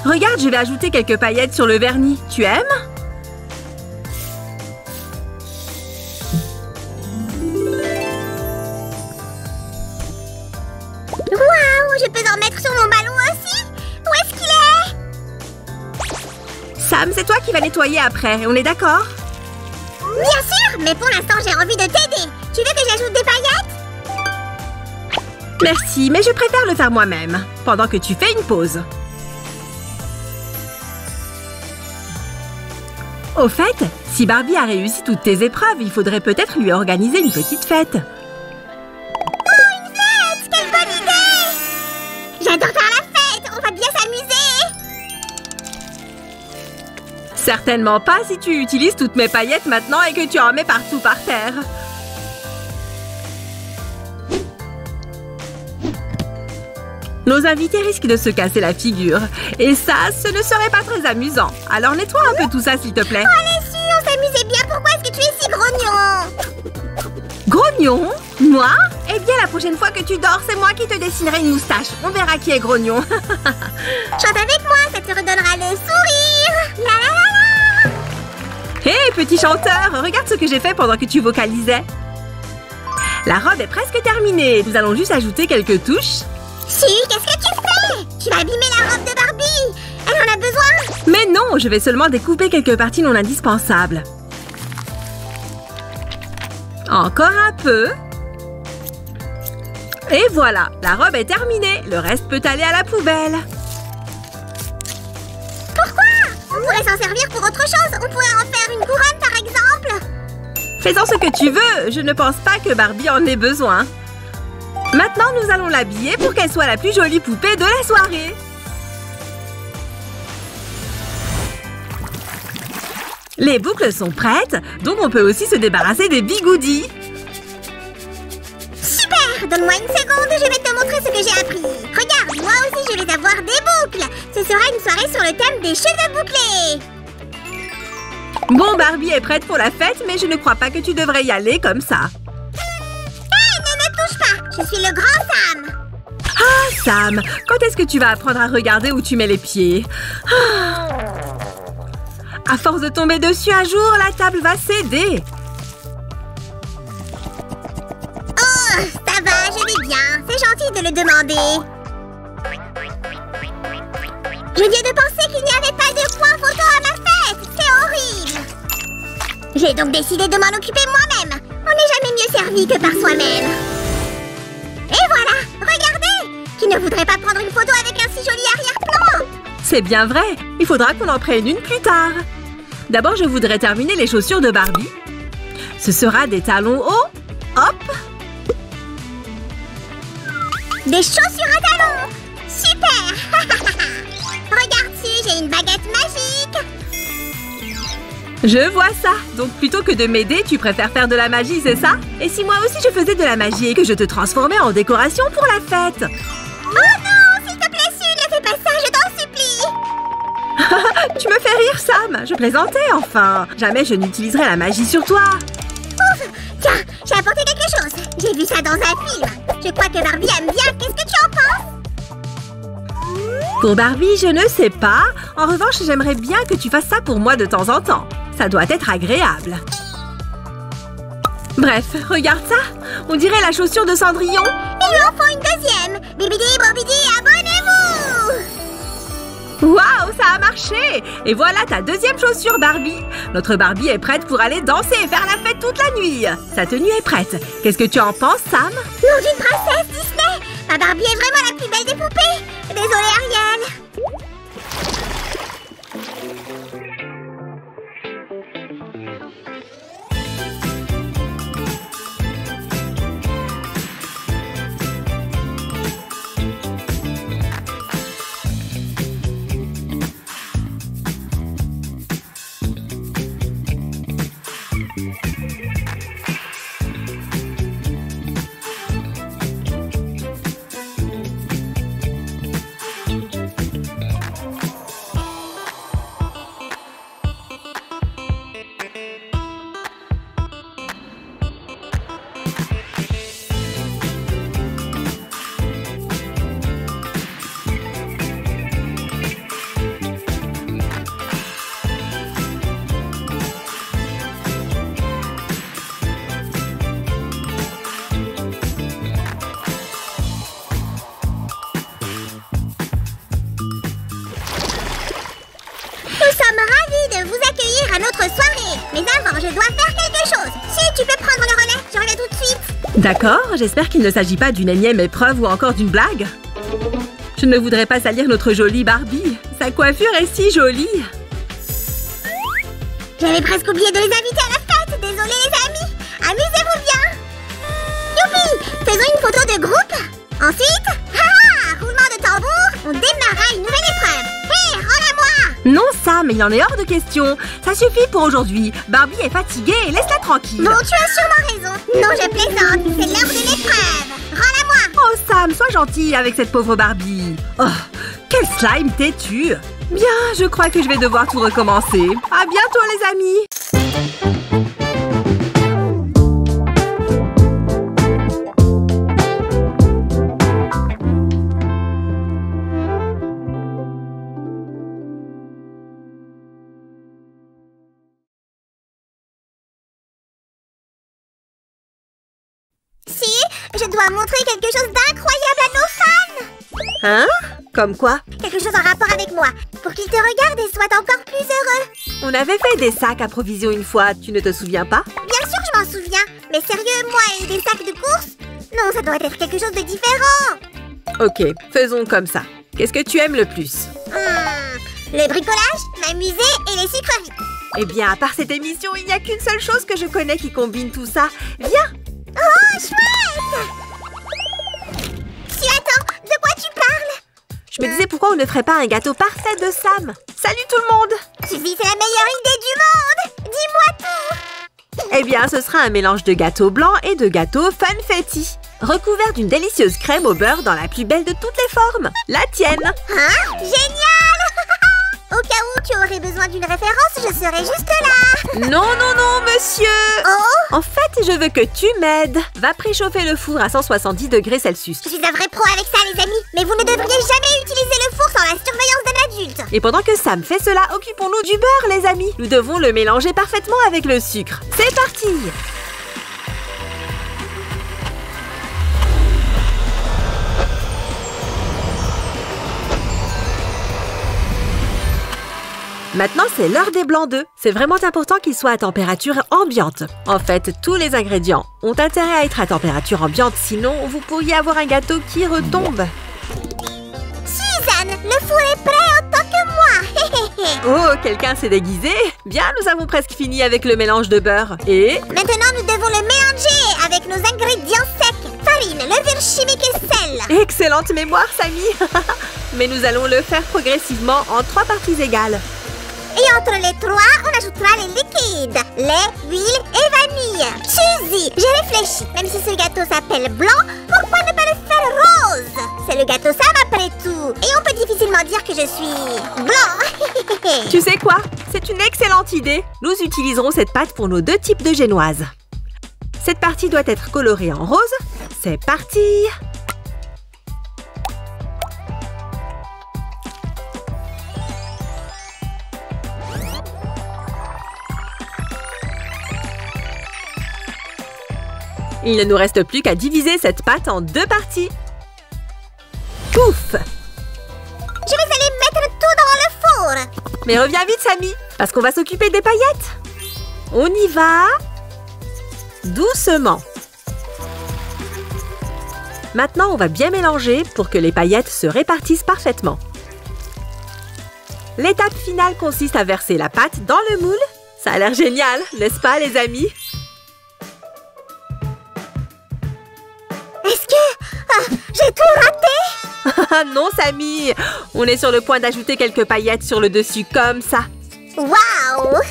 Regarde, je vais ajouter quelques paillettes sur le vernis. Tu aimes? Waouh, je peux en mettre sur mon ballon aussi? Où est-ce qu'il est? Sam, c'est toi qui vas nettoyer après, on est d'accord? Bien sûr, mais pour l'instant, j'ai envie de t'aider. Tu veux que j'ajoute des paillettes? Merci, mais je préfère le faire moi-même, pendant que tu fais une pause. Au fait, si Barbie a réussi toutes tes épreuves, il faudrait peut-être lui organiser une petite fête. Oh, une fête! Quelle bonne idée! J'adore faire la fête! On va bien s'amuser! Certainement pas si tu utilises toutes mes paillettes maintenant et que tu en mets partout par terre. Nos invités risquent de se casser la figure. Et ça, ce ne serait pas très amusant. Alors nettoie un peu tout ça, s'il te plaît. Oh, allez, si, on s'amusait bien. Pourquoi est-ce que tu es si grognon? Grognon? Moi? Eh bien, la prochaine fois que tu dors, c'est moi qui te dessinerai une moustache. On verra qui est grognon. Chante avec moi, ça te redonnera le sourire. La la la la. Hé, petit chanteur, regarde ce que j'ai fait pendant que tu vocalisais. La robe est presque terminée. Nous allons juste ajouter quelques touches. Si, qu'est-ce que tu fais? Tu vas abîmer la robe de Barbie. Elle en a besoin. Mais non, je vais seulement découper quelques parties non indispensables. Encore un peu. Et voilà, la robe est terminée. Le reste peut aller à la poubelle. Pourquoi? On pourrait s'en servir pour autre chose. On pourrait en faire une couronne, par exemple. Fais-en ce que tu veux, je ne pense pas que Barbie en ait besoin. Maintenant, nous allons l'habiller pour qu'elle soit la plus jolie poupée de la soirée. Les boucles sont prêtes, donc on peut aussi se débarrasser des bigoudis. Super! Donne-moi une seconde, je vais te montrer ce que j'ai appris. Regarde, moi aussi je vais avoir des boucles. Ce sera une soirée sur le thème des cheveux bouclés. Bon, Barbie est prête pour la fête, mais je ne crois pas que tu devrais y aller comme ça. Hé, ne me touche pas! Je suis le grand Sam! Ah, Sam, quand est-ce que tu vas apprendre à regarder où tu mets les pieds? À force de tomber dessus un jour, la table va céder. Oh, ça va, je vais bien. C'est gentil de le demander. Je viens de penser qu'il n'y avait pas de point photo à ma fête. C'est horrible. J'ai donc décidé de m'en occuper moi-même. On n'est jamais mieux servi que par soi-même. Et voilà, regardez! Qui ne voudrait pas prendre une photo avec un si joli arrière-plan? C'est bien vrai. Il faudra qu'on en prenne une plus tard. D'abord, je voudrais terminer les chaussures de Barbie. Ce sera des talons hauts. Hop! Des chaussures à talons! Super! Regarde-tu, j'ai une baguette magique! Je vois ça. Donc, plutôt que de m'aider, tu préfères faire de la magie, c'est ça? Et si moi aussi je faisais de la magie et que je te transformais en décoration pour la fête? Oh non! S'il te plaît, Sue, ne fais pas ça, je t'en supplie! Tu me fais rire, Sam. Je plaisantais, enfin. Jamais je n'utiliserai la magie sur toi. Ouf! Tiens, j'ai apporté quelque chose. J'ai vu ça dans un film. Je crois que Barbie aime bien. Qu'est-ce que tu en penses? Pour Barbie, je ne sais pas. En revanche, j'aimerais bien que tu fasses ça pour moi de temps en temps. Ça doit être agréable. Bref, regarde ça. On dirait la chaussure de Cendrillon. Il lui en faut une deuxième. Bibidi, bobidi, abonnez-vous! Waouh, ça a marché! Et voilà ta deuxième chaussure, Barbie. Notre Barbie est prête pour aller danser et faire la fête toute la nuit. Sa tenue est prête. Qu'est-ce que tu en penses, Sam? Nom d'une princesse Disney! Ma Barbie est vraiment la plus belle des poupées! Désolée, Ariel! À notre soirée. Mais avant, je dois faire quelque chose. Si tu peux prendre le relais, je reviens tout de suite. D'accord, j'espère qu'il ne s'agit pas d'une énième épreuve ou encore d'une blague. Je ne voudrais pas salir notre jolie Barbie. Sa coiffure est si jolie. J'avais presque oublié de les inviter à la fête. Désolée les amis. Amusez-vous bien. Youpi! Faisons une photo de groupe. Ensuite, roulement de tambour, on démarrera une nouvelle épreuve. Hé, rends-la-moi! Non, Sam, il en est hors de question. Ça suffit pour aujourd'hui. Barbie est fatiguée et laisse-la tranquille. Bon, tu as sûrement raison. Non, je plaisante. C'est l'heure de l'épreuve. Rends-la-moi! Oh, Sam, sois gentil avec cette pauvre Barbie. Oh, quel slime têtu. Bien, je crois que je vais devoir tout recommencer. À bientôt, les amis. Si, je dois montrer quelque chose d'incroyable à nos fans. Hein? Comme quoi? Quelque chose en rapport avec moi, pour qu'ils te regardent et soient encore plus heureux. On avait fait des sacs à provisions une fois, tu ne te souviens pas? Bien sûr, je m'en souviens. Mais sérieux, moi et des sacs de course? Non, ça doit être quelque chose de différent. Ok, faisons comme ça. Qu'est-ce que tu aimes le plus? Le bricolage, m'amuser et les sucreries. Eh bien, à part cette émission, il n'y a qu'une seule chose que je connais qui combine tout ça. Viens! Oh, chouette! Attends, de quoi tu parles? Je me disais pourquoi on ne ferait pas un gâteau parfait de Sam. Salut tout le monde! Suzy, c'est la meilleure idée du monde! Dis-moi tout! Eh bien, ce sera un mélange de gâteau blanc et de gâteau funfetti, recouvert d'une délicieuse crème au beurre dans la plus belle de toutes les formes, la tienne. Hein? Génial! Au cas où tu aurais besoin d'une référence, je serai juste là. Non, non, non, monsieur! Oh! En fait, je veux que tu m'aides. Va préchauffer le four à 170 degrés Celsius. Je suis un vrai pro avec ça, les amis. Mais vous ne devriez jamais utiliser le four sans la surveillance d'un adulte. Et pendant que Sam fait cela, occupons-nous du beurre, les amis. Nous devons le mélanger parfaitement avec le sucre. C'est parti! Maintenant, c'est l'heure des blancs d'œufs. C'est vraiment important qu'ils soient à température ambiante. En fait, tous les ingrédients ont intérêt à être à température ambiante, sinon vous pourriez avoir un gâteau qui retombe. Suzanne, le four est prêt autant que moi. Oh, quelqu'un s'est déguisé? Bien, nous avons presque fini avec le mélange de beurre. Et... Maintenant, nous devons le mélanger avec nos ingrédients secs. Farine, levure chimique et sel. Excellente mémoire, Samy. Mais nous allons le faire progressivement en 3 parties égales. Et entre les 3, on ajoutera les liquides. Lait, huile et vanille. Suzy, j'ai réfléchi. Même si ce gâteau s'appelle blanc, pourquoi ne pas le faire rose? C'est le gâteau Sam après tout. Et on peut difficilement dire que je suis blanc. Tu sais quoi? C'est une excellente idée. Nous utiliserons cette pâte pour nos 2 types de génoises. Cette partie doit être colorée en rose. C'est parti! Il ne nous reste plus qu'à diviser cette pâte en 2 parties. Pouf! Je vais aller mettre tout dans le four. Mais reviens vite, Samy, parce qu'on va s'occuper des paillettes. On y va. Doucement. Maintenant, on va bien mélanger pour que les paillettes se répartissent parfaitement. L'étape finale consiste à verser la pâte dans le moule. Ça a l'air génial, n'est-ce pas, les amis? Est-ce que... j'ai tout raté? Ah non, Samy! On est sur le point d'ajouter quelques paillettes sur le dessus, comme ça. Waouh!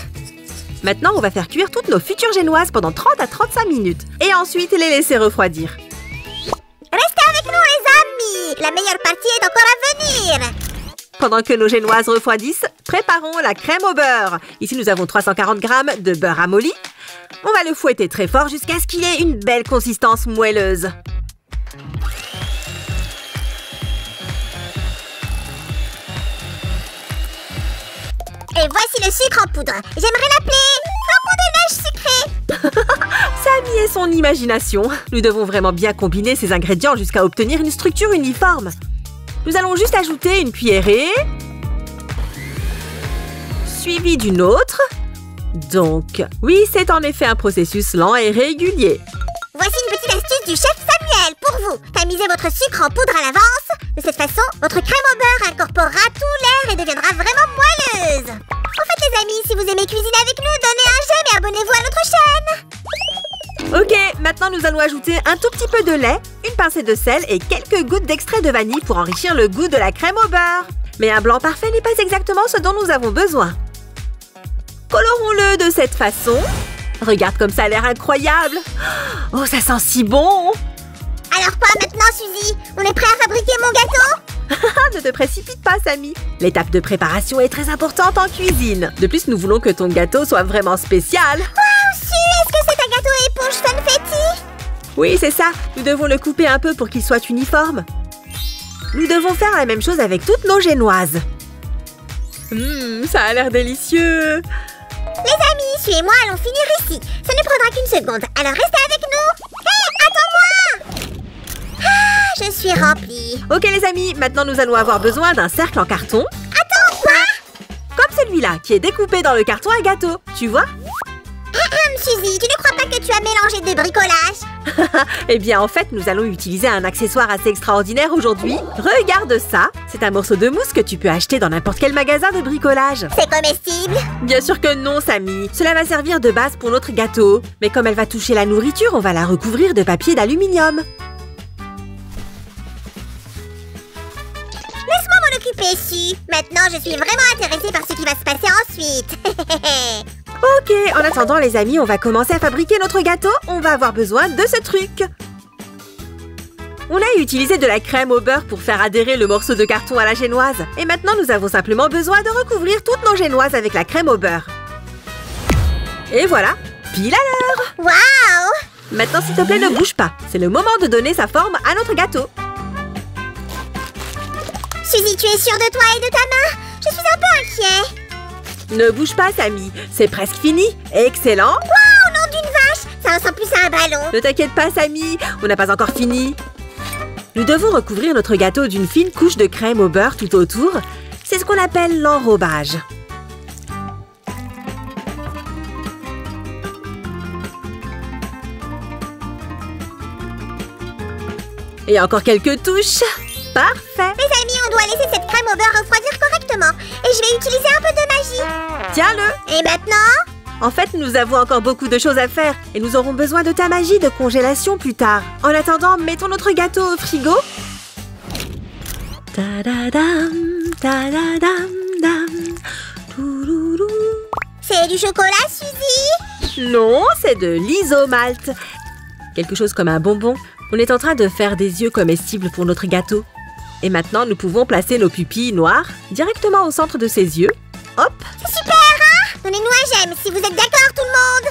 Maintenant, on va faire cuire toutes nos futures génoises pendant 30 à 35 minutes. Et ensuite, les laisser refroidir. Restez avec nous, les amis! La meilleure partie est encore à venir! Pendant que nos génoises refroidissent, préparons la crème au beurre. Ici, nous avons 340 g de beurre amolli. On va le fouetter très fort jusqu'à ce qu'il ait une belle consistance moelleuse. Et voici le sucre en poudre. J'aimerais l'appeler flocon de neige sucré. Samy et son imagination. Nous devons vraiment bien combiner ces ingrédients jusqu'à obtenir une structure uniforme. Nous allons juste ajouter une cuillerée, suivie d'une autre. Donc, oui, c'est en effet un processus lent et régulier. Voici une petite astuce du chef Samuel pour vous. Tamisez votre sucre en poudre à l'avance. De cette façon, votre crème au beurre incorporera tout l'air et deviendra vraiment moelleuse. En fait, les amis, si vous aimez cuisiner avec nous, donnez un j'aime et abonnez-vous à notre chaîne. Ok, maintenant nous allons ajouter un tout petit peu de lait, une pincée de sel et quelques gouttes d'extrait de vanille pour enrichir le goût de la crème au beurre. Mais un blanc parfait n'est pas exactement ce dont nous avons besoin. Colorons-le de cette façon. Regarde comme ça a l'air incroyable. Oh, ça sent si bon. Alors quoi maintenant, Suzy? On est prêt à fabriquer mon gâteau? Ne te précipite pas, Samy. L'étape de préparation est très importante en cuisine. De plus, nous voulons que ton gâteau soit vraiment spécial. Wow, Su, est-ce que c'est un gâteau éponge funfetti? Oui, c'est ça. Nous devons le couper un peu pour qu'il soit uniforme. Nous devons faire la même chose avec toutes nos génoises. Ça a l'air délicieux. Les amis, suivez-moi, allons finir ici. Ça ne prendra qu'une seconde, alors restez avec nous. Hé, attends-moi! Ah, je suis remplie. Ok les amis, maintenant nous allons avoir besoin d'un cercle en carton. Attends, quoi? Comme celui-là, qui est découpé dans le carton à gâteau. Tu vois? Suzy, tu ne crois pas que tu as mélangé de bricolage? Eh bien, en fait, nous allons utiliser un accessoire assez extraordinaire aujourd'hui. Regarde ça. C'est un morceau de mousse que tu peux acheter dans n'importe quel magasin de bricolage. C'est comestible? Bien sûr que non, Samy. Cela va servir de base pour notre gâteau. Mais comme elle va toucher la nourriture, on va la recouvrir de papier d'aluminium. Laisse-moi m'en occuper, Su. Maintenant, je suis vraiment intéressée par ce qui va se passer ensuite. Ok, en attendant les amis, on va commencer à fabriquer notre gâteau. On va avoir besoin de ce truc. On a utilisé de la crème au beurre pour faire adhérer le morceau de carton à la génoise. Et maintenant, nous avons simplement besoin de recouvrir toutes nos génoises avec la crème au beurre. Et voilà, pile à l'heure. Waouh! Maintenant, s'il te plaît, ne bouge pas. C'est le moment de donner sa forme à notre gâteau. Suzy, tu es sûre de toi et de ta main? Je suis un peu inquiet. Ne bouge pas, Samy. C'est presque fini. Excellent. Waouh, nom d'une vache! Ça ressemble plus à un ballon. Ne t'inquiète pas, Samy. On n'a pas encore fini. Nous devons recouvrir notre gâteau d'une fine couche de crème au beurre tout autour. C'est ce qu'on appelle l'enrobage. Et encore quelques touches. Parfait. Les amis, on doit laisser cette crème au beurre refroidir correctement. Et je vais utiliser un peu de magie. Tiens-le. Et maintenant? En fait, nous avons encore beaucoup de choses à faire et nous aurons besoin de ta magie de congélation plus tard. En attendant, mettons notre gâteau au frigo. Ta-da-dam, ta-da-dam-dam, touloulou. C'est du chocolat, Suzy? Non, c'est de l'isomalt. Quelque chose comme un bonbon. On est en train de faire des yeux comestibles pour notre gâteau. Et maintenant, nous pouvons placer nos pupilles noires directement au centre de ses yeux. Hop! C'est super, hein? Donnez-nous un j'aime si vous êtes d'accord, tout le monde!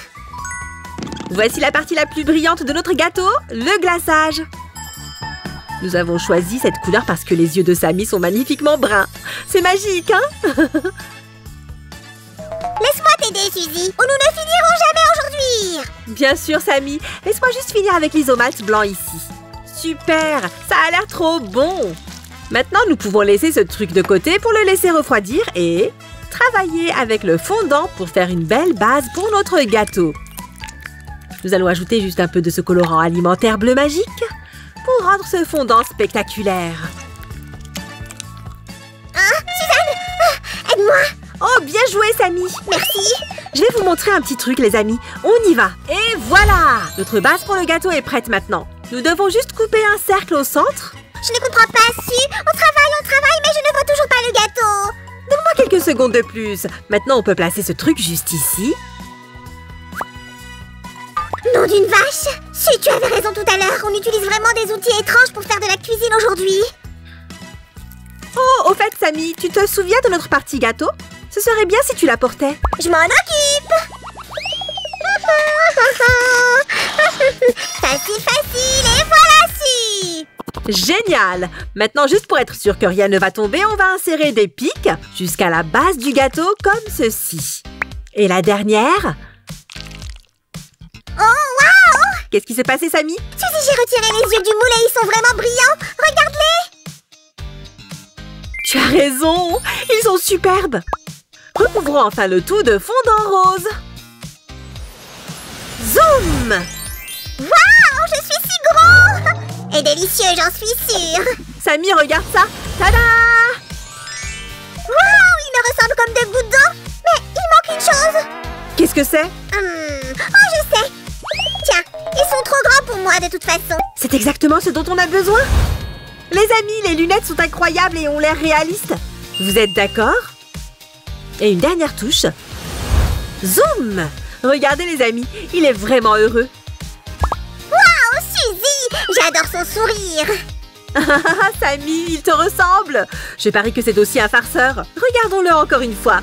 Voici la partie la plus brillante de notre gâteau, le glaçage. Nous avons choisi cette couleur parce que les yeux de Samy sont magnifiquement bruns. C'est magique, hein? Laisse-moi t'aider, Suzy, ou nous ne finirons jamais aujourd'hui! Bien sûr, Samy. Laisse-moi juste finir avec l'isomalt blanc ici. Super! Ça a l'air trop bon! Maintenant, nous pouvons laisser ce truc de côté pour le laisser refroidir et travailler avec le fondant pour faire une belle base pour notre gâteau. Nous allons ajouter juste un peu de ce colorant alimentaire bleu magique pour rendre ce fondant spectaculaire. Suzanne! Aide-moi! Oh, bien joué, Samy! Merci! Je vais vous montrer un petit truc, les amis. On y va! Et voilà! Notre base pour le gâteau est prête maintenant. Nous devons juste couper un cercle au centre. Je ne comprends pas, Su. On travaille, mais je ne vois toujours pas le gâteau. Donne-moi quelques secondes de plus. Maintenant, on peut placer ce truc juste ici. Nom d'une vache! Su, tu avais raison tout à l'heure. On utilise vraiment des outils étranges pour faire de la cuisine aujourd'hui. Oh, au fait, Samy, tu te souviens de notre partie gâteau? Ce serait bien si tu la portais. Je m'en occupe. Facile, et voilà, Su. Génial! Maintenant, juste pour être sûr que rien ne va tomber, on va insérer des pics jusqu'à la base du gâteau comme ceci. Et la dernière... Oh, waouh! Qu'est-ce qui s'est passé, Samy? Suzy, j'ai retiré les yeux du moule et ils sont vraiment brillants. Regarde-les! Tu as raison! Ils sont superbes! Recouvrons enfin le tout de fondant rose. Zoom! Waouh! Je suis si gros! Et délicieux, j'en suis sûre. Samy, regarde ça! Tada! Waouh! Il me ressemble comme de gouttes d'eau. Mais il manque une chose. Qu'est-ce que c'est? Oh, je sais. Tiens, ils sont trop grands pour moi de toute façon. C'est exactement ce dont on a besoin. Les amis, les lunettes sont incroyables et ont l'air réalistes. Vous êtes d'accord? Et une dernière touche. Zoom! Regardez les amis, il est vraiment heureux. Waouh, Suzy! J'adore son sourire. Samy, il te ressemble. Je parie que c'est aussi un farceur. Regardons-le encore une fois.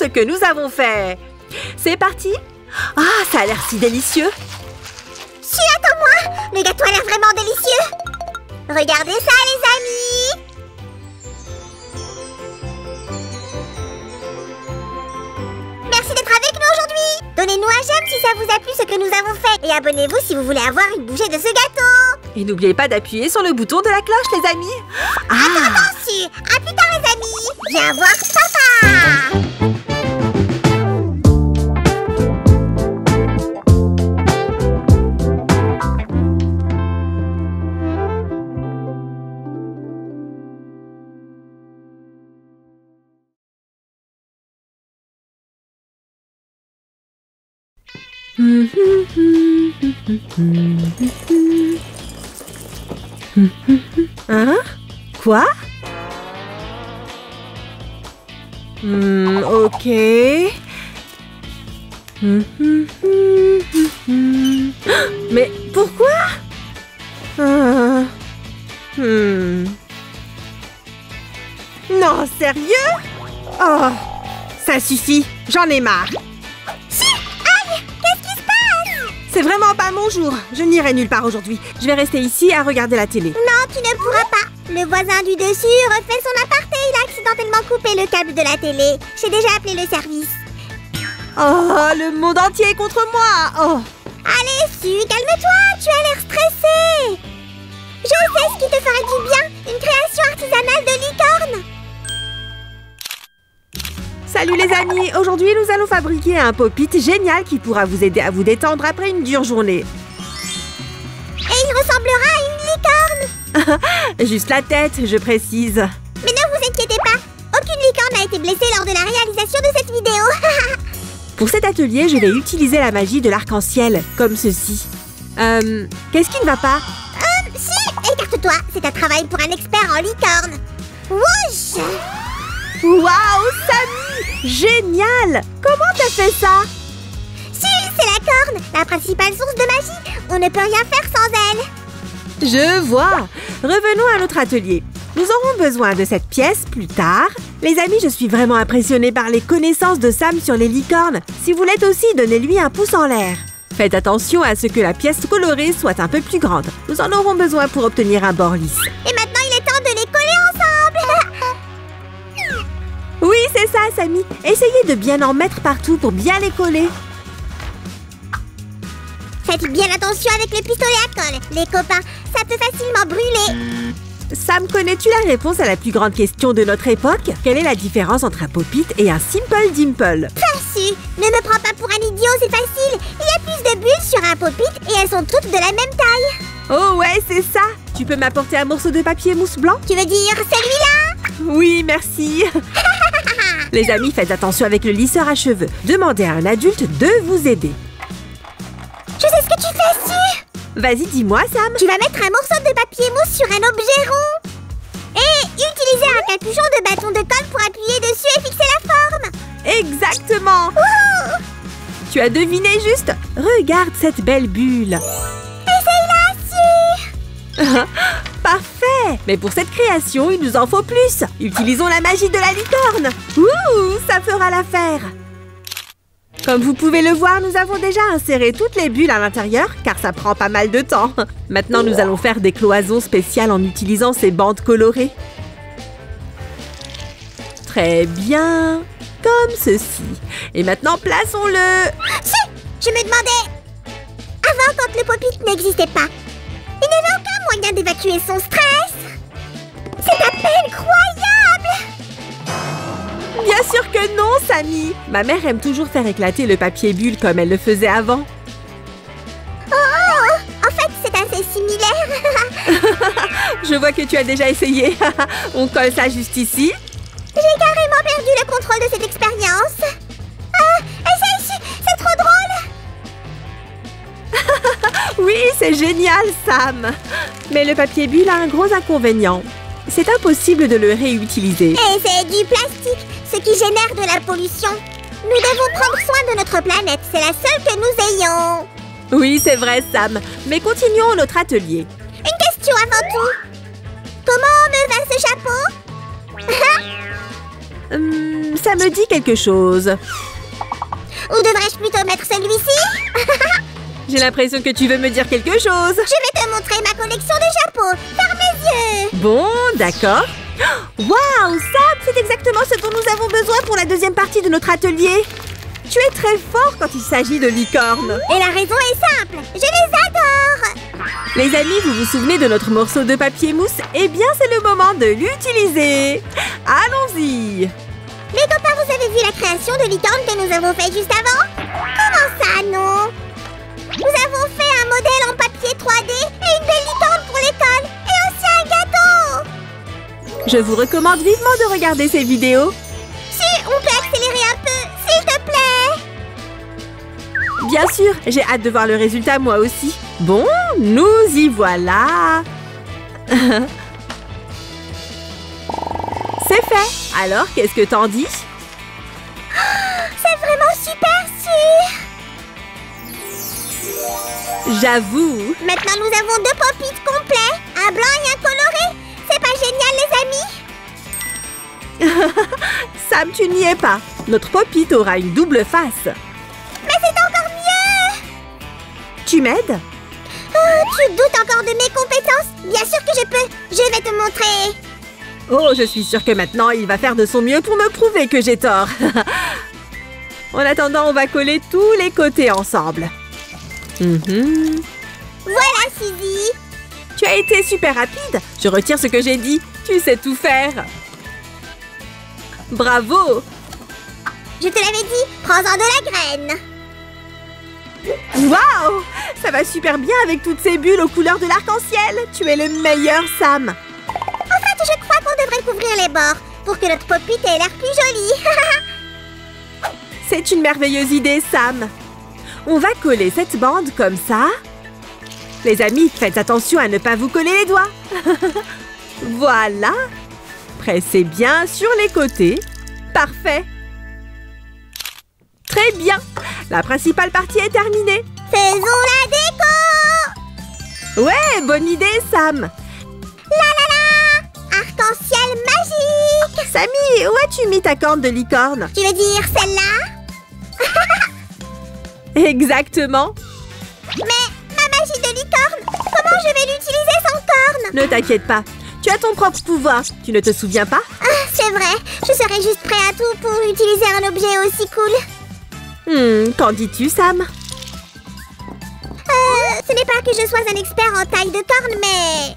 ce que nous avons fait. C'est parti. Ah, ça a l'air si délicieux. Si, attends-moi! Le gâteau a l'air vraiment délicieux! Regardez ça, les amis! Merci d'être avec nous aujourd'hui! Donnez-nous un j'aime si ça vous a plu ce que nous avons fait et abonnez-vous si vous voulez avoir une bouchée de ce gâteau! Et n'oubliez pas d'appuyer sur le bouton de la cloche, les amis. Attention! À plus tard, les amis! Viens voir papa! Hein? Quoi? Ok. Mais pourquoi? Non, sérieux? Oh, ça suffit, j'en ai marre. C'est vraiment pas mon jour. Je n'irai nulle part aujourd'hui. Je vais rester ici à regarder la télé. Non, tu ne pourras pas. Le voisin du dessus refait son aparté. Il a accidentellement coupé le câble de la télé. J'ai déjà appelé le service. Oh, le monde entier est contre moi. Oh. Allez, Su, calme-toi. Tu as l'air stressé. Je sais ce qui te ferait du bien. Une création artisanale de licorne. Salut les amis, aujourd'hui nous allons fabriquer un pop-it génial qui pourra vous aider à vous détendre après une dure journée. Et il ressemblera à une licorne. Juste la tête, je précise. Mais ne vous inquiétez pas, aucune licorne n'a été blessée lors de la réalisation de cette vidéo. Pour cet atelier, je vais utiliser la magie de l'arc-en-ciel, comme ceci. Qu'est-ce qui ne va pas? Si, écarte-toi, c'est un travail pour un expert en licorne. Wouch! Waouh, Samy! Génial! Comment t'as fait ça? Si, c'est la corne, la principale source de magie. On ne peut rien faire sans elle. Je vois. Revenons à notre atelier. Nous aurons besoin de cette pièce plus tard. Les amis, je suis vraiment impressionnée par les connaissances de Sam sur les licornes. Si vous l'êtes aussi, donnez-lui un pouce en l'air. Faites attention à ce que la pièce colorée soit un peu plus grande. Nous en aurons besoin pour obtenir un bord lisse. Et maintenant, il est temps de les coller ensemble. Oui, c'est ça, Samy. Essayez de bien en mettre partout pour bien les coller. Faites bien attention avec le pistolet à colle. Les copains, ça peut facilement brûler. Sam, connais-tu la réponse à la plus grande question de notre époque? Quelle est la différence entre un pop-it et un simple dimple? Farci, ne me prends pas pour un idiot, c'est facile. Il y a plus de bulles sur un pop-it et elles sont toutes de la même taille. Oh ouais, c'est ça. Tu peux m'apporter un morceau de papier mousse blanc? Tu veux dire celui-là? Oui, merci. Les amis, faites attention avec le lisseur à cheveux. Demandez à un adulte de vous aider. Je sais ce que tu fais, Si. Vas-y, dis-moi, Sam. Tu vas mettre un morceau de papier mousse sur un objet rond. Et utiliser un capuchon de bâton de colle pour appuyer dessus et fixer la forme. Exactement. Wouhou! Tu as deviné juste. Regarde cette belle bulle. Essaye-la, Si. Parfait. Mais pour cette création, il nous en faut plus. Utilisons la magie de la licorne. Ouh, ça fera l'affaire. Comme vous pouvez le voir, nous avons déjà inséré toutes les bulles à l'intérieur, car ça prend pas mal de temps. Maintenant, nous allons faire des cloisons spéciales en utilisant ces bandes colorées. Très bien. Comme ceci. Et maintenant, plaçons-le. Si, je me demandais... Avant, quand le pop-it n'existait pas, il n'y avait aucun moyen d'évacuer son stress. C'est à peine croyable. Bien sûr que non, Samy. Ma mère aime toujours faire éclater le papier bulle comme elle le faisait avant. Oh, en fait, c'est assez similaire. Je vois que tu as déjà essayé. On colle ça juste ici. J'ai carrément perdu le contrôle de cette expérience. Essaye, c'est trop drôle. Oui, c'est génial, Sam. Mais le papier bulle a un gros inconvénient. C'est impossible de le réutiliser. Et c'est du plastique, ce qui génère de la pollution. Nous devons prendre soin de notre planète. C'est la seule que nous ayons. Oui, c'est vrai, Sam. Mais continuons notre atelier. Une question avant tout. Comment me va ce chapeau? Ça me dit quelque chose. Ou devrais-je plutôt mettre celui-ci? J'ai l'impression que tu veux me dire quelque chose. Je vais te montrer ma collection de chapeaux. Ferme les yeux. Bon, d'accord. Waouh, Sam, c'est exactement ce dont nous avons besoin pour la deuxième partie de notre atelier. Tu es très fort quand il s'agit de licornes. Et la raison est simple. Je les adore. Les amis, vous vous souvenez de notre morceau de papier mousse? Eh bien, c'est le moment de l'utiliser. Allons-y. Les copains, vous avez vu la création de licorne que nous avons fait juste avant? Comment ça, non? Nous avons fait un modèle en papier 3D et une belle licorne pour l'école. Et aussi un gâteau. Je vous recommande vivement de regarder ces vidéos. Si, on peut accélérer un peu, s'il te plaît. Bien sûr, j'ai hâte de voir le résultat moi aussi. Bon, nous y voilà. C'est fait. Alors, qu'est-ce que t'en dis? C'est vraiment super sûr. J'avoue. Maintenant, nous avons 2 pop-it complets, un blanc et un coloré. C'est pas génial, les amis? Sam, tu n'y es pas. Notre pop-it aura une double face. Mais c'est encore mieux. Tu m'aides? Oh, tu doutes encore de mes compétences? Bien sûr que je peux. Je vais te montrer. Oh, je suis sûre que maintenant, il va faire de son mieux pour me prouver que j'ai tort. En attendant, on va coller tous les côtés ensemble. Voilà, Suzy. Tu as été super rapide. Je retire ce que j'ai dit. Tu sais tout faire. Bravo. Je te l'avais dit, prends-en de la graine. Waouh! Ça va super bien avec toutes ces bulles aux couleurs de l'arc-en-ciel. Tu es le meilleur, Sam. En fait, je crois qu'on devrait couvrir les bords pour que notre pop-it ait l'air plus joli. C'est une merveilleuse idée, Sam. On va coller cette bande comme ça. Les amis, faites attention à ne pas vous coller les doigts. Voilà. Pressez bien sur les côtés. Parfait. Très bien. La principale partie est terminée. Faisons la déco. Ouais, bonne idée, Sam. La la la. Arc-en-ciel magique. Samy, où as-tu mis ta corne de licorne? Tu veux dire celle-là? Exactement. Mais ma magie de licorne, comment je vais l'utiliser sans corne? Ne t'inquiète pas. Tu as ton propre pouvoir. Tu ne te souviens pas? Ah, c'est vrai. Je serais juste prêt à tout pour utiliser un objet aussi cool. Qu'en dis-tu, Sam? Ce n'est pas que je sois un expert en taille de corne, mais...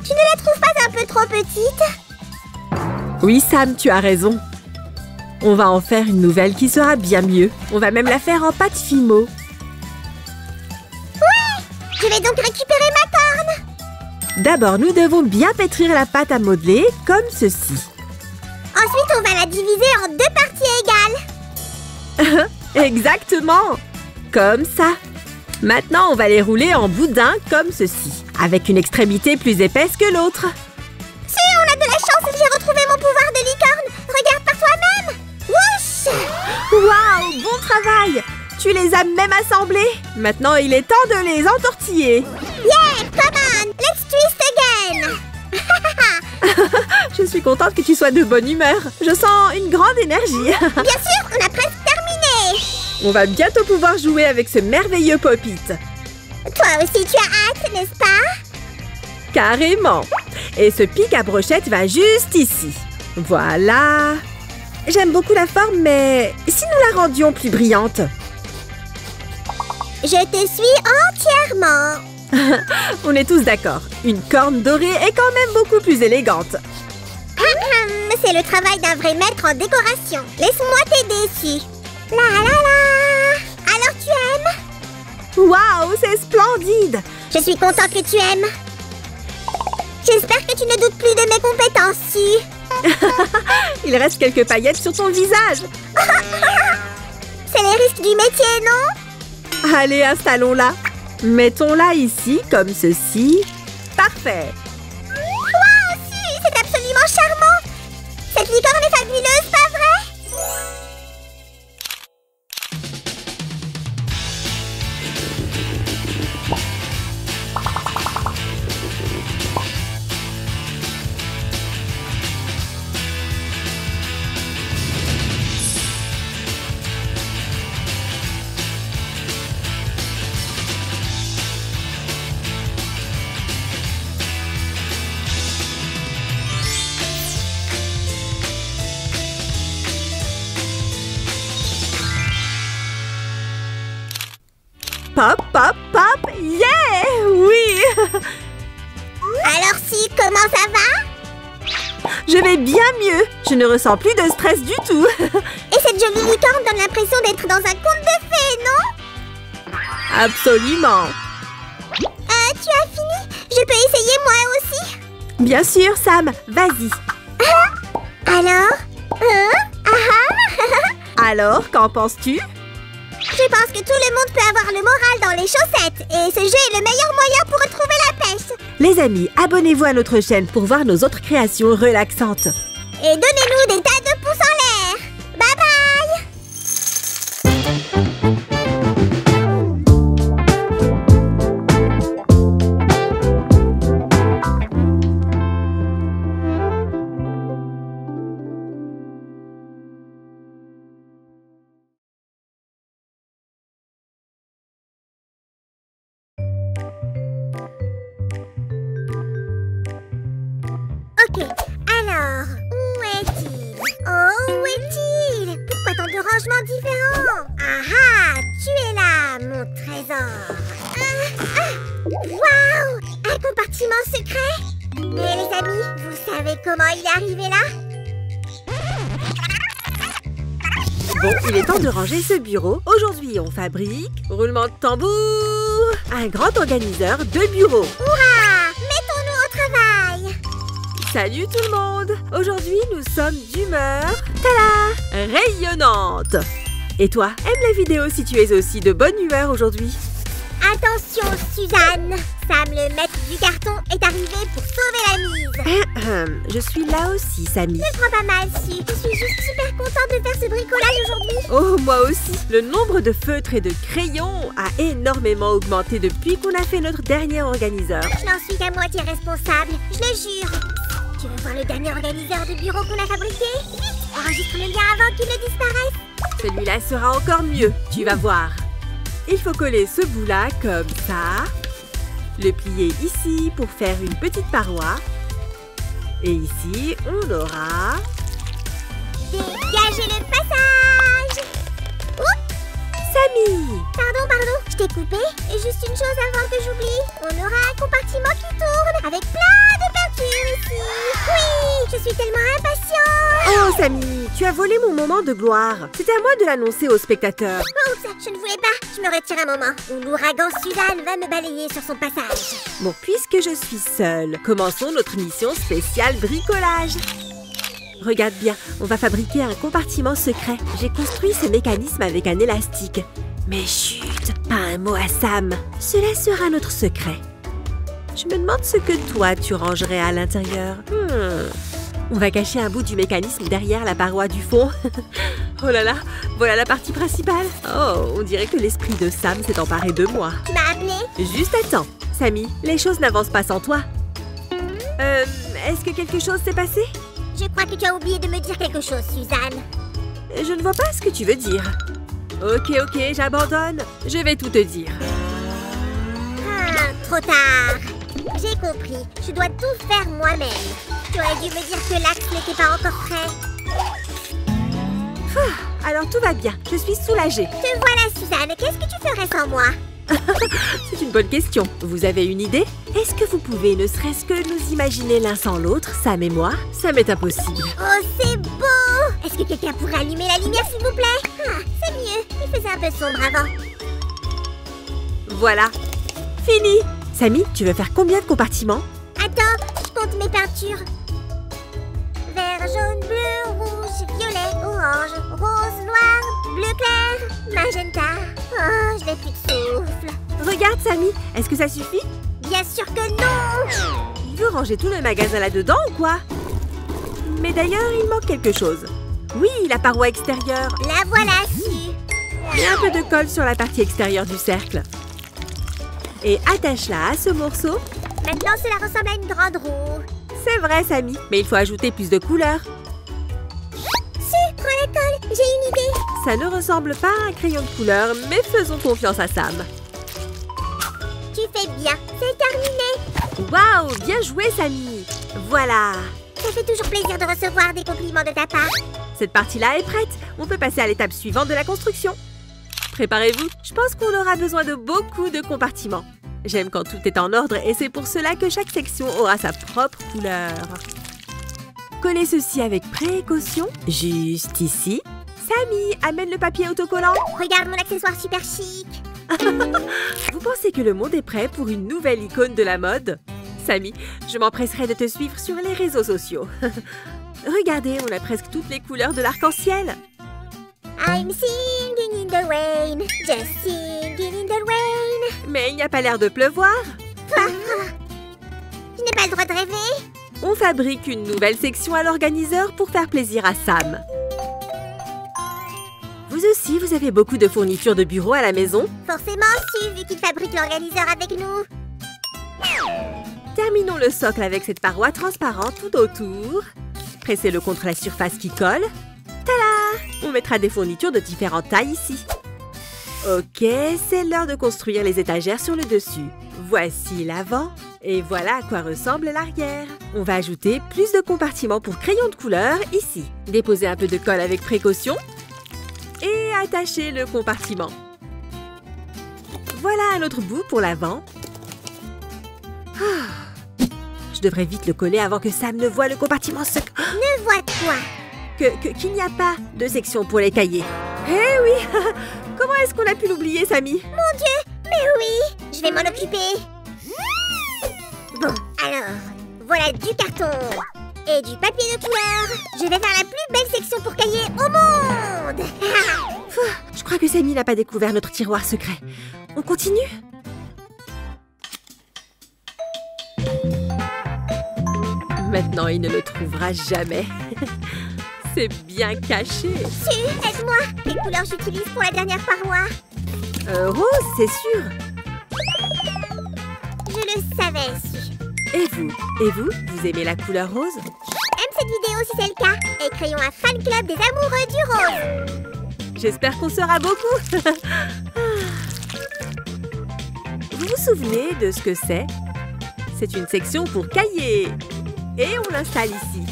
Tu ne la trouves pas un peu trop petite? Oui, Sam, tu as raison. On va en faire une nouvelle qui sera bien mieux. On va même la faire en pâte Fimo. Ouais! Je vais donc récupérer ma corne. D'abord, nous devons bien pétrir la pâte à modeler, comme ceci. Ensuite, on va la diviser en 2 parties égales. Exactement! Comme ça. Maintenant, on va les rouler en boudin, comme ceci, avec une extrémité plus épaisse que l'autre. Si, on a de la chance, j'ai retrouvé mon pouvoir de licorne. Regarde par toi-même. Wouch! Waouh! Bon travail! Tu les as même assemblés. Maintenant, il est temps de les entortiller. Yeah! Come on! Let's twist again! Je suis contente que tu sois de bonne humeur. Je sens une grande énergie. Bien sûr, on a presque terminé. On va bientôt pouvoir jouer avec ce merveilleux pop-it. Toi aussi, tu as hâte, n'est-ce pas? Carrément. Et ce pic à brochette va juste ici. Voilà. J'aime beaucoup la forme, mais si nous la rendions plus brillante? Je te suis entièrement. On est tous d'accord. Une corne dorée est quand même beaucoup plus élégante. C'est le travail d'un vrai maître en décoration. Laisse-moi t'aider dessus. La la la. Alors tu aimes? Waouh, c'est splendide. Je suis contente que tu aimes. J'espère que tu ne doutes plus de mes compétences, Su. Il reste quelques paillettes sur ton visage. C'est les risques du métier, non? Allez, installons-la. Mettons-la ici, comme ceci. Parfait. Waouh, Su, c'est absolument charmant. Cette licorne est fabuleuse, pas vrai? Hop, hop, hop. Yeah! Oui! Alors si, comment ça va? Je vais bien mieux. Je ne ressens plus de stress du tout. Et cette jolie licorne donne l'impression d'être dans un conte de fées, non? Absolument. Tu as fini? Je peux essayer moi aussi? Bien sûr, Sam. Vas-y. Alors? Alors, qu'en penses-tu? Je pense que tout le monde peut avoir le moral dans les chaussettes. Et ce jeu est le meilleur moyen pour retrouver la pêche. Les amis, abonnez-vous à notre chaîne pour voir nos autres créations relaxantes. Et donnez-nous des tas de pouces en l'air. Bye bye! Ok, alors, où est-il? Oh, où est-il? Pourquoi tant de rangements différents? Ah, tu es là, mon trésor. Waouh! Un compartiment secret? Mais les amis, vous savez comment il est arrivé là? Bon, il est temps de ranger ce bureau. Aujourd'hui, on fabrique, roulement de tambour, un grand organiseur de bureau. Hurrah! Mettons-nous au travail! Salut tout le monde! Aujourd'hui, nous sommes d'humeur, tada, rayonnante. Et toi, aime la vidéo si tu es aussi de bonne humeur aujourd'hui. Attention, Suzanne! Sam, le maître du carton, est arrivé pour sauver la mise. Je suis là aussi, Samy. Ne prends pas mal, si. Je suis juste super contente de faire ce bricolage aujourd'hui. Oh, moi aussi. Le nombre de feutres et de crayons a énormément augmenté depuis qu'on a fait notre dernier organiseur. Je n'en suis qu'à moitié responsable, je le jure. Tu veux voir le dernier organiseur de bureau qu'on a fabriqué? Vite, enregistre le lien avant qu'il ne disparaisse. Celui-là sera encore mieux, tu vas voir. Il faut coller ce bout-là comme ça. Le plier ici pour faire une petite paroi. Et ici, on aura... Dégagez le passage! Oups! Samy! Pardon, je t'ai coupé. Et juste une chose avant que j'oublie. On aura un compartiment qui tourne avec plein de peinture ici. Oui, je suis tellement impatiente. Oh, Samy, tu as volé mon moment de gloire. C'était à moi de l'annoncer aux spectateurs. Oups, je ne voulais pas. Je me retire un moment où l'ouragan Suzanne va me balayer sur son passage. Bon, puisque je suis seule, commençons notre mission spéciale bricolage. Regarde bien, on va fabriquer un compartiment secret. J'ai construit ce mécanisme avec un élastique. Mais chut, pas un mot à Sam. Cela sera notre secret. Je me demande ce que toi, tu rangerais à l'intérieur. On va cacher un bout du mécanisme derrière la paroi du fond. Oh là là, voilà la partie principale. Oh, on dirait que l'esprit de Sam s'est emparé de moi. Tu m'as appelé? Juste attends. Samy, les choses n'avancent pas sans toi. Est-ce que quelque chose s'est passé? Je crois que tu as oublié de me dire quelque chose, Suzanne. Je ne vois pas ce que tu veux dire. Ok, j'abandonne. Je vais tout te dire. Ah, trop tard. J'ai compris. Je dois tout faire moi-même. Tu aurais dû me dire que l'axe n'était pas encore prêt. Alors tout va bien. Je suis soulagée. Te voilà, Suzanne. Qu'est-ce que tu ferais sans moi? C'est une bonne question. Vous avez une idée? Est-ce que vous pouvez ne serait-ce que nous imaginer l'un sans l'autre, Sam et moi? Ça m'est impossible. Oh, c'est beau! Est-ce que quelqu'un pourrait allumer la lumière, s'il vous plaît? Ah, c'est mieux. Il faisait un peu sombre avant. Voilà. Fini. Samy, tu veux faire combien de compartiments? Attends, je compte mes peintures. Vert, jaune, bleu, rouge, violet, orange, rose, noir, bleu clair, magenta. Oh, je n'ai plus de souffle. Regarde, Samy. Est-ce que ça suffit? Bien sûr que non! Il veut ranger tout le magasin là-dedans ou quoi? Mais d'ailleurs, il manque quelque chose. Oui, la paroi extérieure. La voilà, Su. Mets un peu de colle sur la partie extérieure du cercle. Et attache-la à ce morceau. Maintenant, cela ressemble à une grande roue. C'est vrai, Samy, mais il faut ajouter plus de couleurs. Su, prends la colle, j'ai une idée. Ça ne ressemble pas à un crayon de couleur, mais faisons confiance à Sam. Tu fais bien, c'est terminé. Waouh, bien joué, Samy. Voilà. Ça fait toujours plaisir de recevoir des compliments de ta part. Cette partie-là est prête. On peut passer à l'étape suivante de la construction. Préparez-vous, je pense qu'on aura besoin de beaucoup de compartiments. J'aime quand tout est en ordre et c'est pour cela que chaque section aura sa propre couleur. Collez ceci avec précaution, juste ici. Samy, amène le papier autocollant. Regarde mon accessoire super chic. Vous pensez que le monde est prêt pour une nouvelle icône de la mode? Samy, je m'empresserai de te suivre sur les réseaux sociaux. Regardez, on a presque toutes les couleurs de l'arc-en-ciel. I'm singing in the rain, just singing in the rain. Mais il n'y a pas l'air de pleuvoir. Je n'ai pas le droit de rêver. On fabrique une nouvelle section à l'organiseur pour faire plaisir à Sam. Vous aussi, vous avez beaucoup de fournitures de bureau à la maison? Forcément, Su, vu qu'il fabrique l'organiseur avec nous. Terminons le socle avec cette paroi transparente tout autour. Pressez-le contre la surface qui colle. Tada! On mettra des fournitures de différentes tailles ici. Ok, c'est l'heure de construire les étagères sur le dessus. Voici l'avant. Et voilà à quoi ressemble l'arrière. On va ajouter plus de compartiments pour crayons de couleur ici. Déposez un peu de colle avec précaution. Et attachez le compartiment. Voilà un autre bout pour l'avant. Je devrais vite le coller avant que Sam ne voie le compartiment secret. Ne vois quoi? Qu'il n'y a pas de section pour les cahiers. Eh oui! Comment est-ce qu'on a pu l'oublier, Samy? Mon Dieu! Mais oui! Je vais m'en occuper. Bon, alors, voilà du carton et du papier de couleur. Je vais faire la plus belle section pour cahiers au monde. Je crois que Samy n'a pas découvert notre tiroir secret. On continue? Maintenant, il ne le trouvera jamais. C'est bien caché. Su, aide-moi. Quelle couleur j'utilise pour la dernière paroi? Rose, c'est sûr. Je le savais, Su. Et vous, vous aimez la couleur rose? Aime cette vidéo si c'est le cas. Et créons un fan club des amoureux du rose. J'espère qu'on sera beaucoup. Vous vous souvenez de ce que c'est? C'est une section pour cahiers. Et on l'installe ici.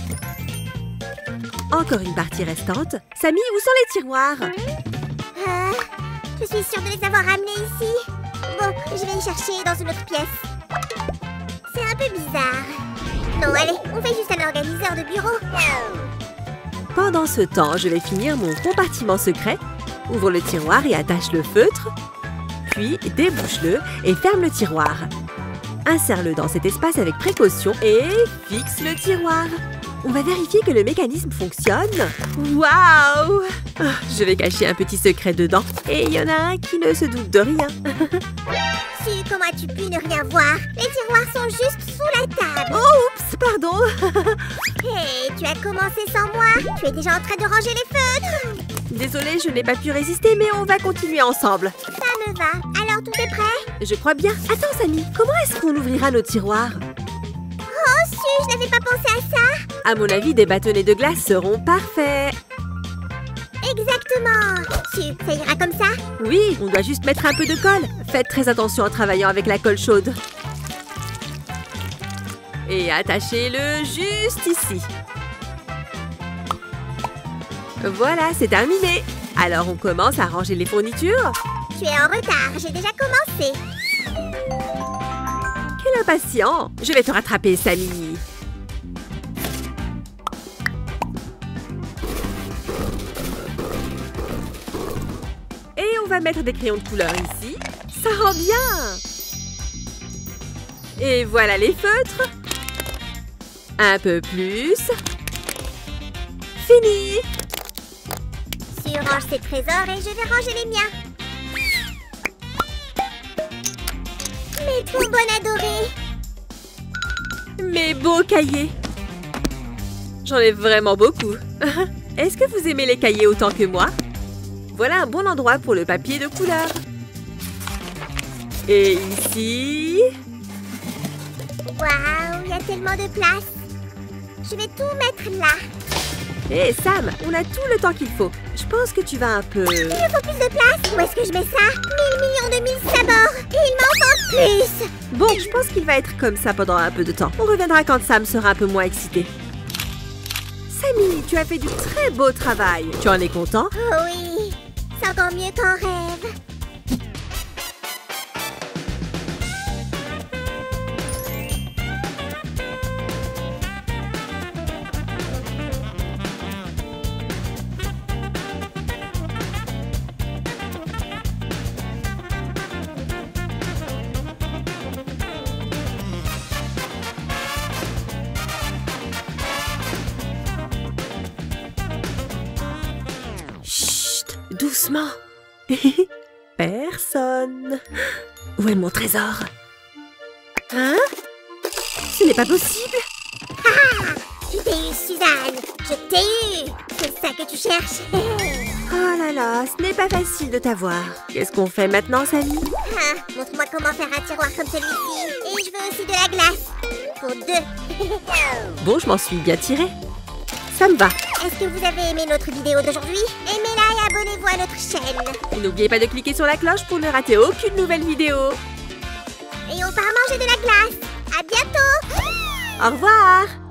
Encore une partie restante. Samy, où sont les tiroirs? Je suis sûre de les avoir ramenés ici. Bon, je vais les chercher dans une autre pièce. C'est un peu bizarre. Non, allez, on fait juste un organiseur de bureau. Pendant ce temps, je vais finir mon compartiment secret. Ouvre le tiroir et attache le feutre. Puis, débouche-le et ferme le tiroir. Insère-le dans cet espace avec précaution et fixe le tiroir. On va vérifier que le mécanisme fonctionne. Waouh! Je vais cacher un petit secret dedans. Et il y en a un qui ne se doute de rien. Su, comment as-tu pu ne rien voir? Les tiroirs sont juste sous la table. Oh, oups, pardon. Hé, tu as commencé sans moi. Tu es déjà en train de ranger les feutres. Désolée, je n'ai pas pu résister, mais on va continuer ensemble. Ça me va. Alors, tout est prêt? Je crois bien. Attends, Samy, comment est-ce qu'on ouvrira nos tiroirs? Oh, Su, je n'avais pas pensé à ça. À mon avis, des bâtonnets de glace seront parfaits. Exactement. Su, ça ira comme ça? Oui, on doit juste mettre un peu de colle. Faites très attention en travaillant avec la colle chaude. Et attachez-le juste ici. Voilà, c'est terminé. Alors, on commence à ranger les fournitures. Tu es en retard, j'ai déjà commencé. Quel impatient! Je vais te rattraper, Samy. Et on va mettre des crayons de couleur ici. Ça rend bien! Et voilà les feutres. Un peu plus. Fini! Su range ses trésors et je vais ranger les miens. Mais trop bonne adorée. Mes beaux cahiers. J'en ai vraiment beaucoup. Est-ce que vous aimez les cahiers autant que moi? Voilà un bon endroit pour le papier de couleur. Et ici... Waouh, il y a tellement de place. Je vais tout mettre là. Hé Sam, on a tout le temps qu'il faut. Je pense que tu vas un peu... Il me faut plus de place. Où est-ce que je mets ça? 1000 millions de 1000 sabords. Et il m'en faut plus. Bon, je pense qu'il va être comme ça pendant un peu de temps. On reviendra quand Sam sera un peu moins excité. Samy, tu as fait du très beau travail. Tu en es content? Oh oui, C'est encore mieux qu'en rêve. Doucement. Personne. Où est mon trésor? Hein? Ce n'est pas possible. Je t'ai eu, Suzanne. Je t'ai eu. C'est ça que tu cherches. Oh là là, ce n'est pas facile de t'avoir. Qu'est-ce qu'on fait maintenant, Samy? Ah, montre-moi comment faire un tiroir comme celui-ci. Et je veux aussi de la glace. Pour 2. Bon, je m'en suis bien tirée. Ça me va. Est-ce que vous avez aimé notre vidéo d'aujourd'hui? Aimez-la et abonnez-vous à notre chaîne. Et n'oubliez pas de cliquer sur la cloche pour ne rater aucune nouvelle vidéo. Et on part manger de la glace. À bientôt. Au revoir.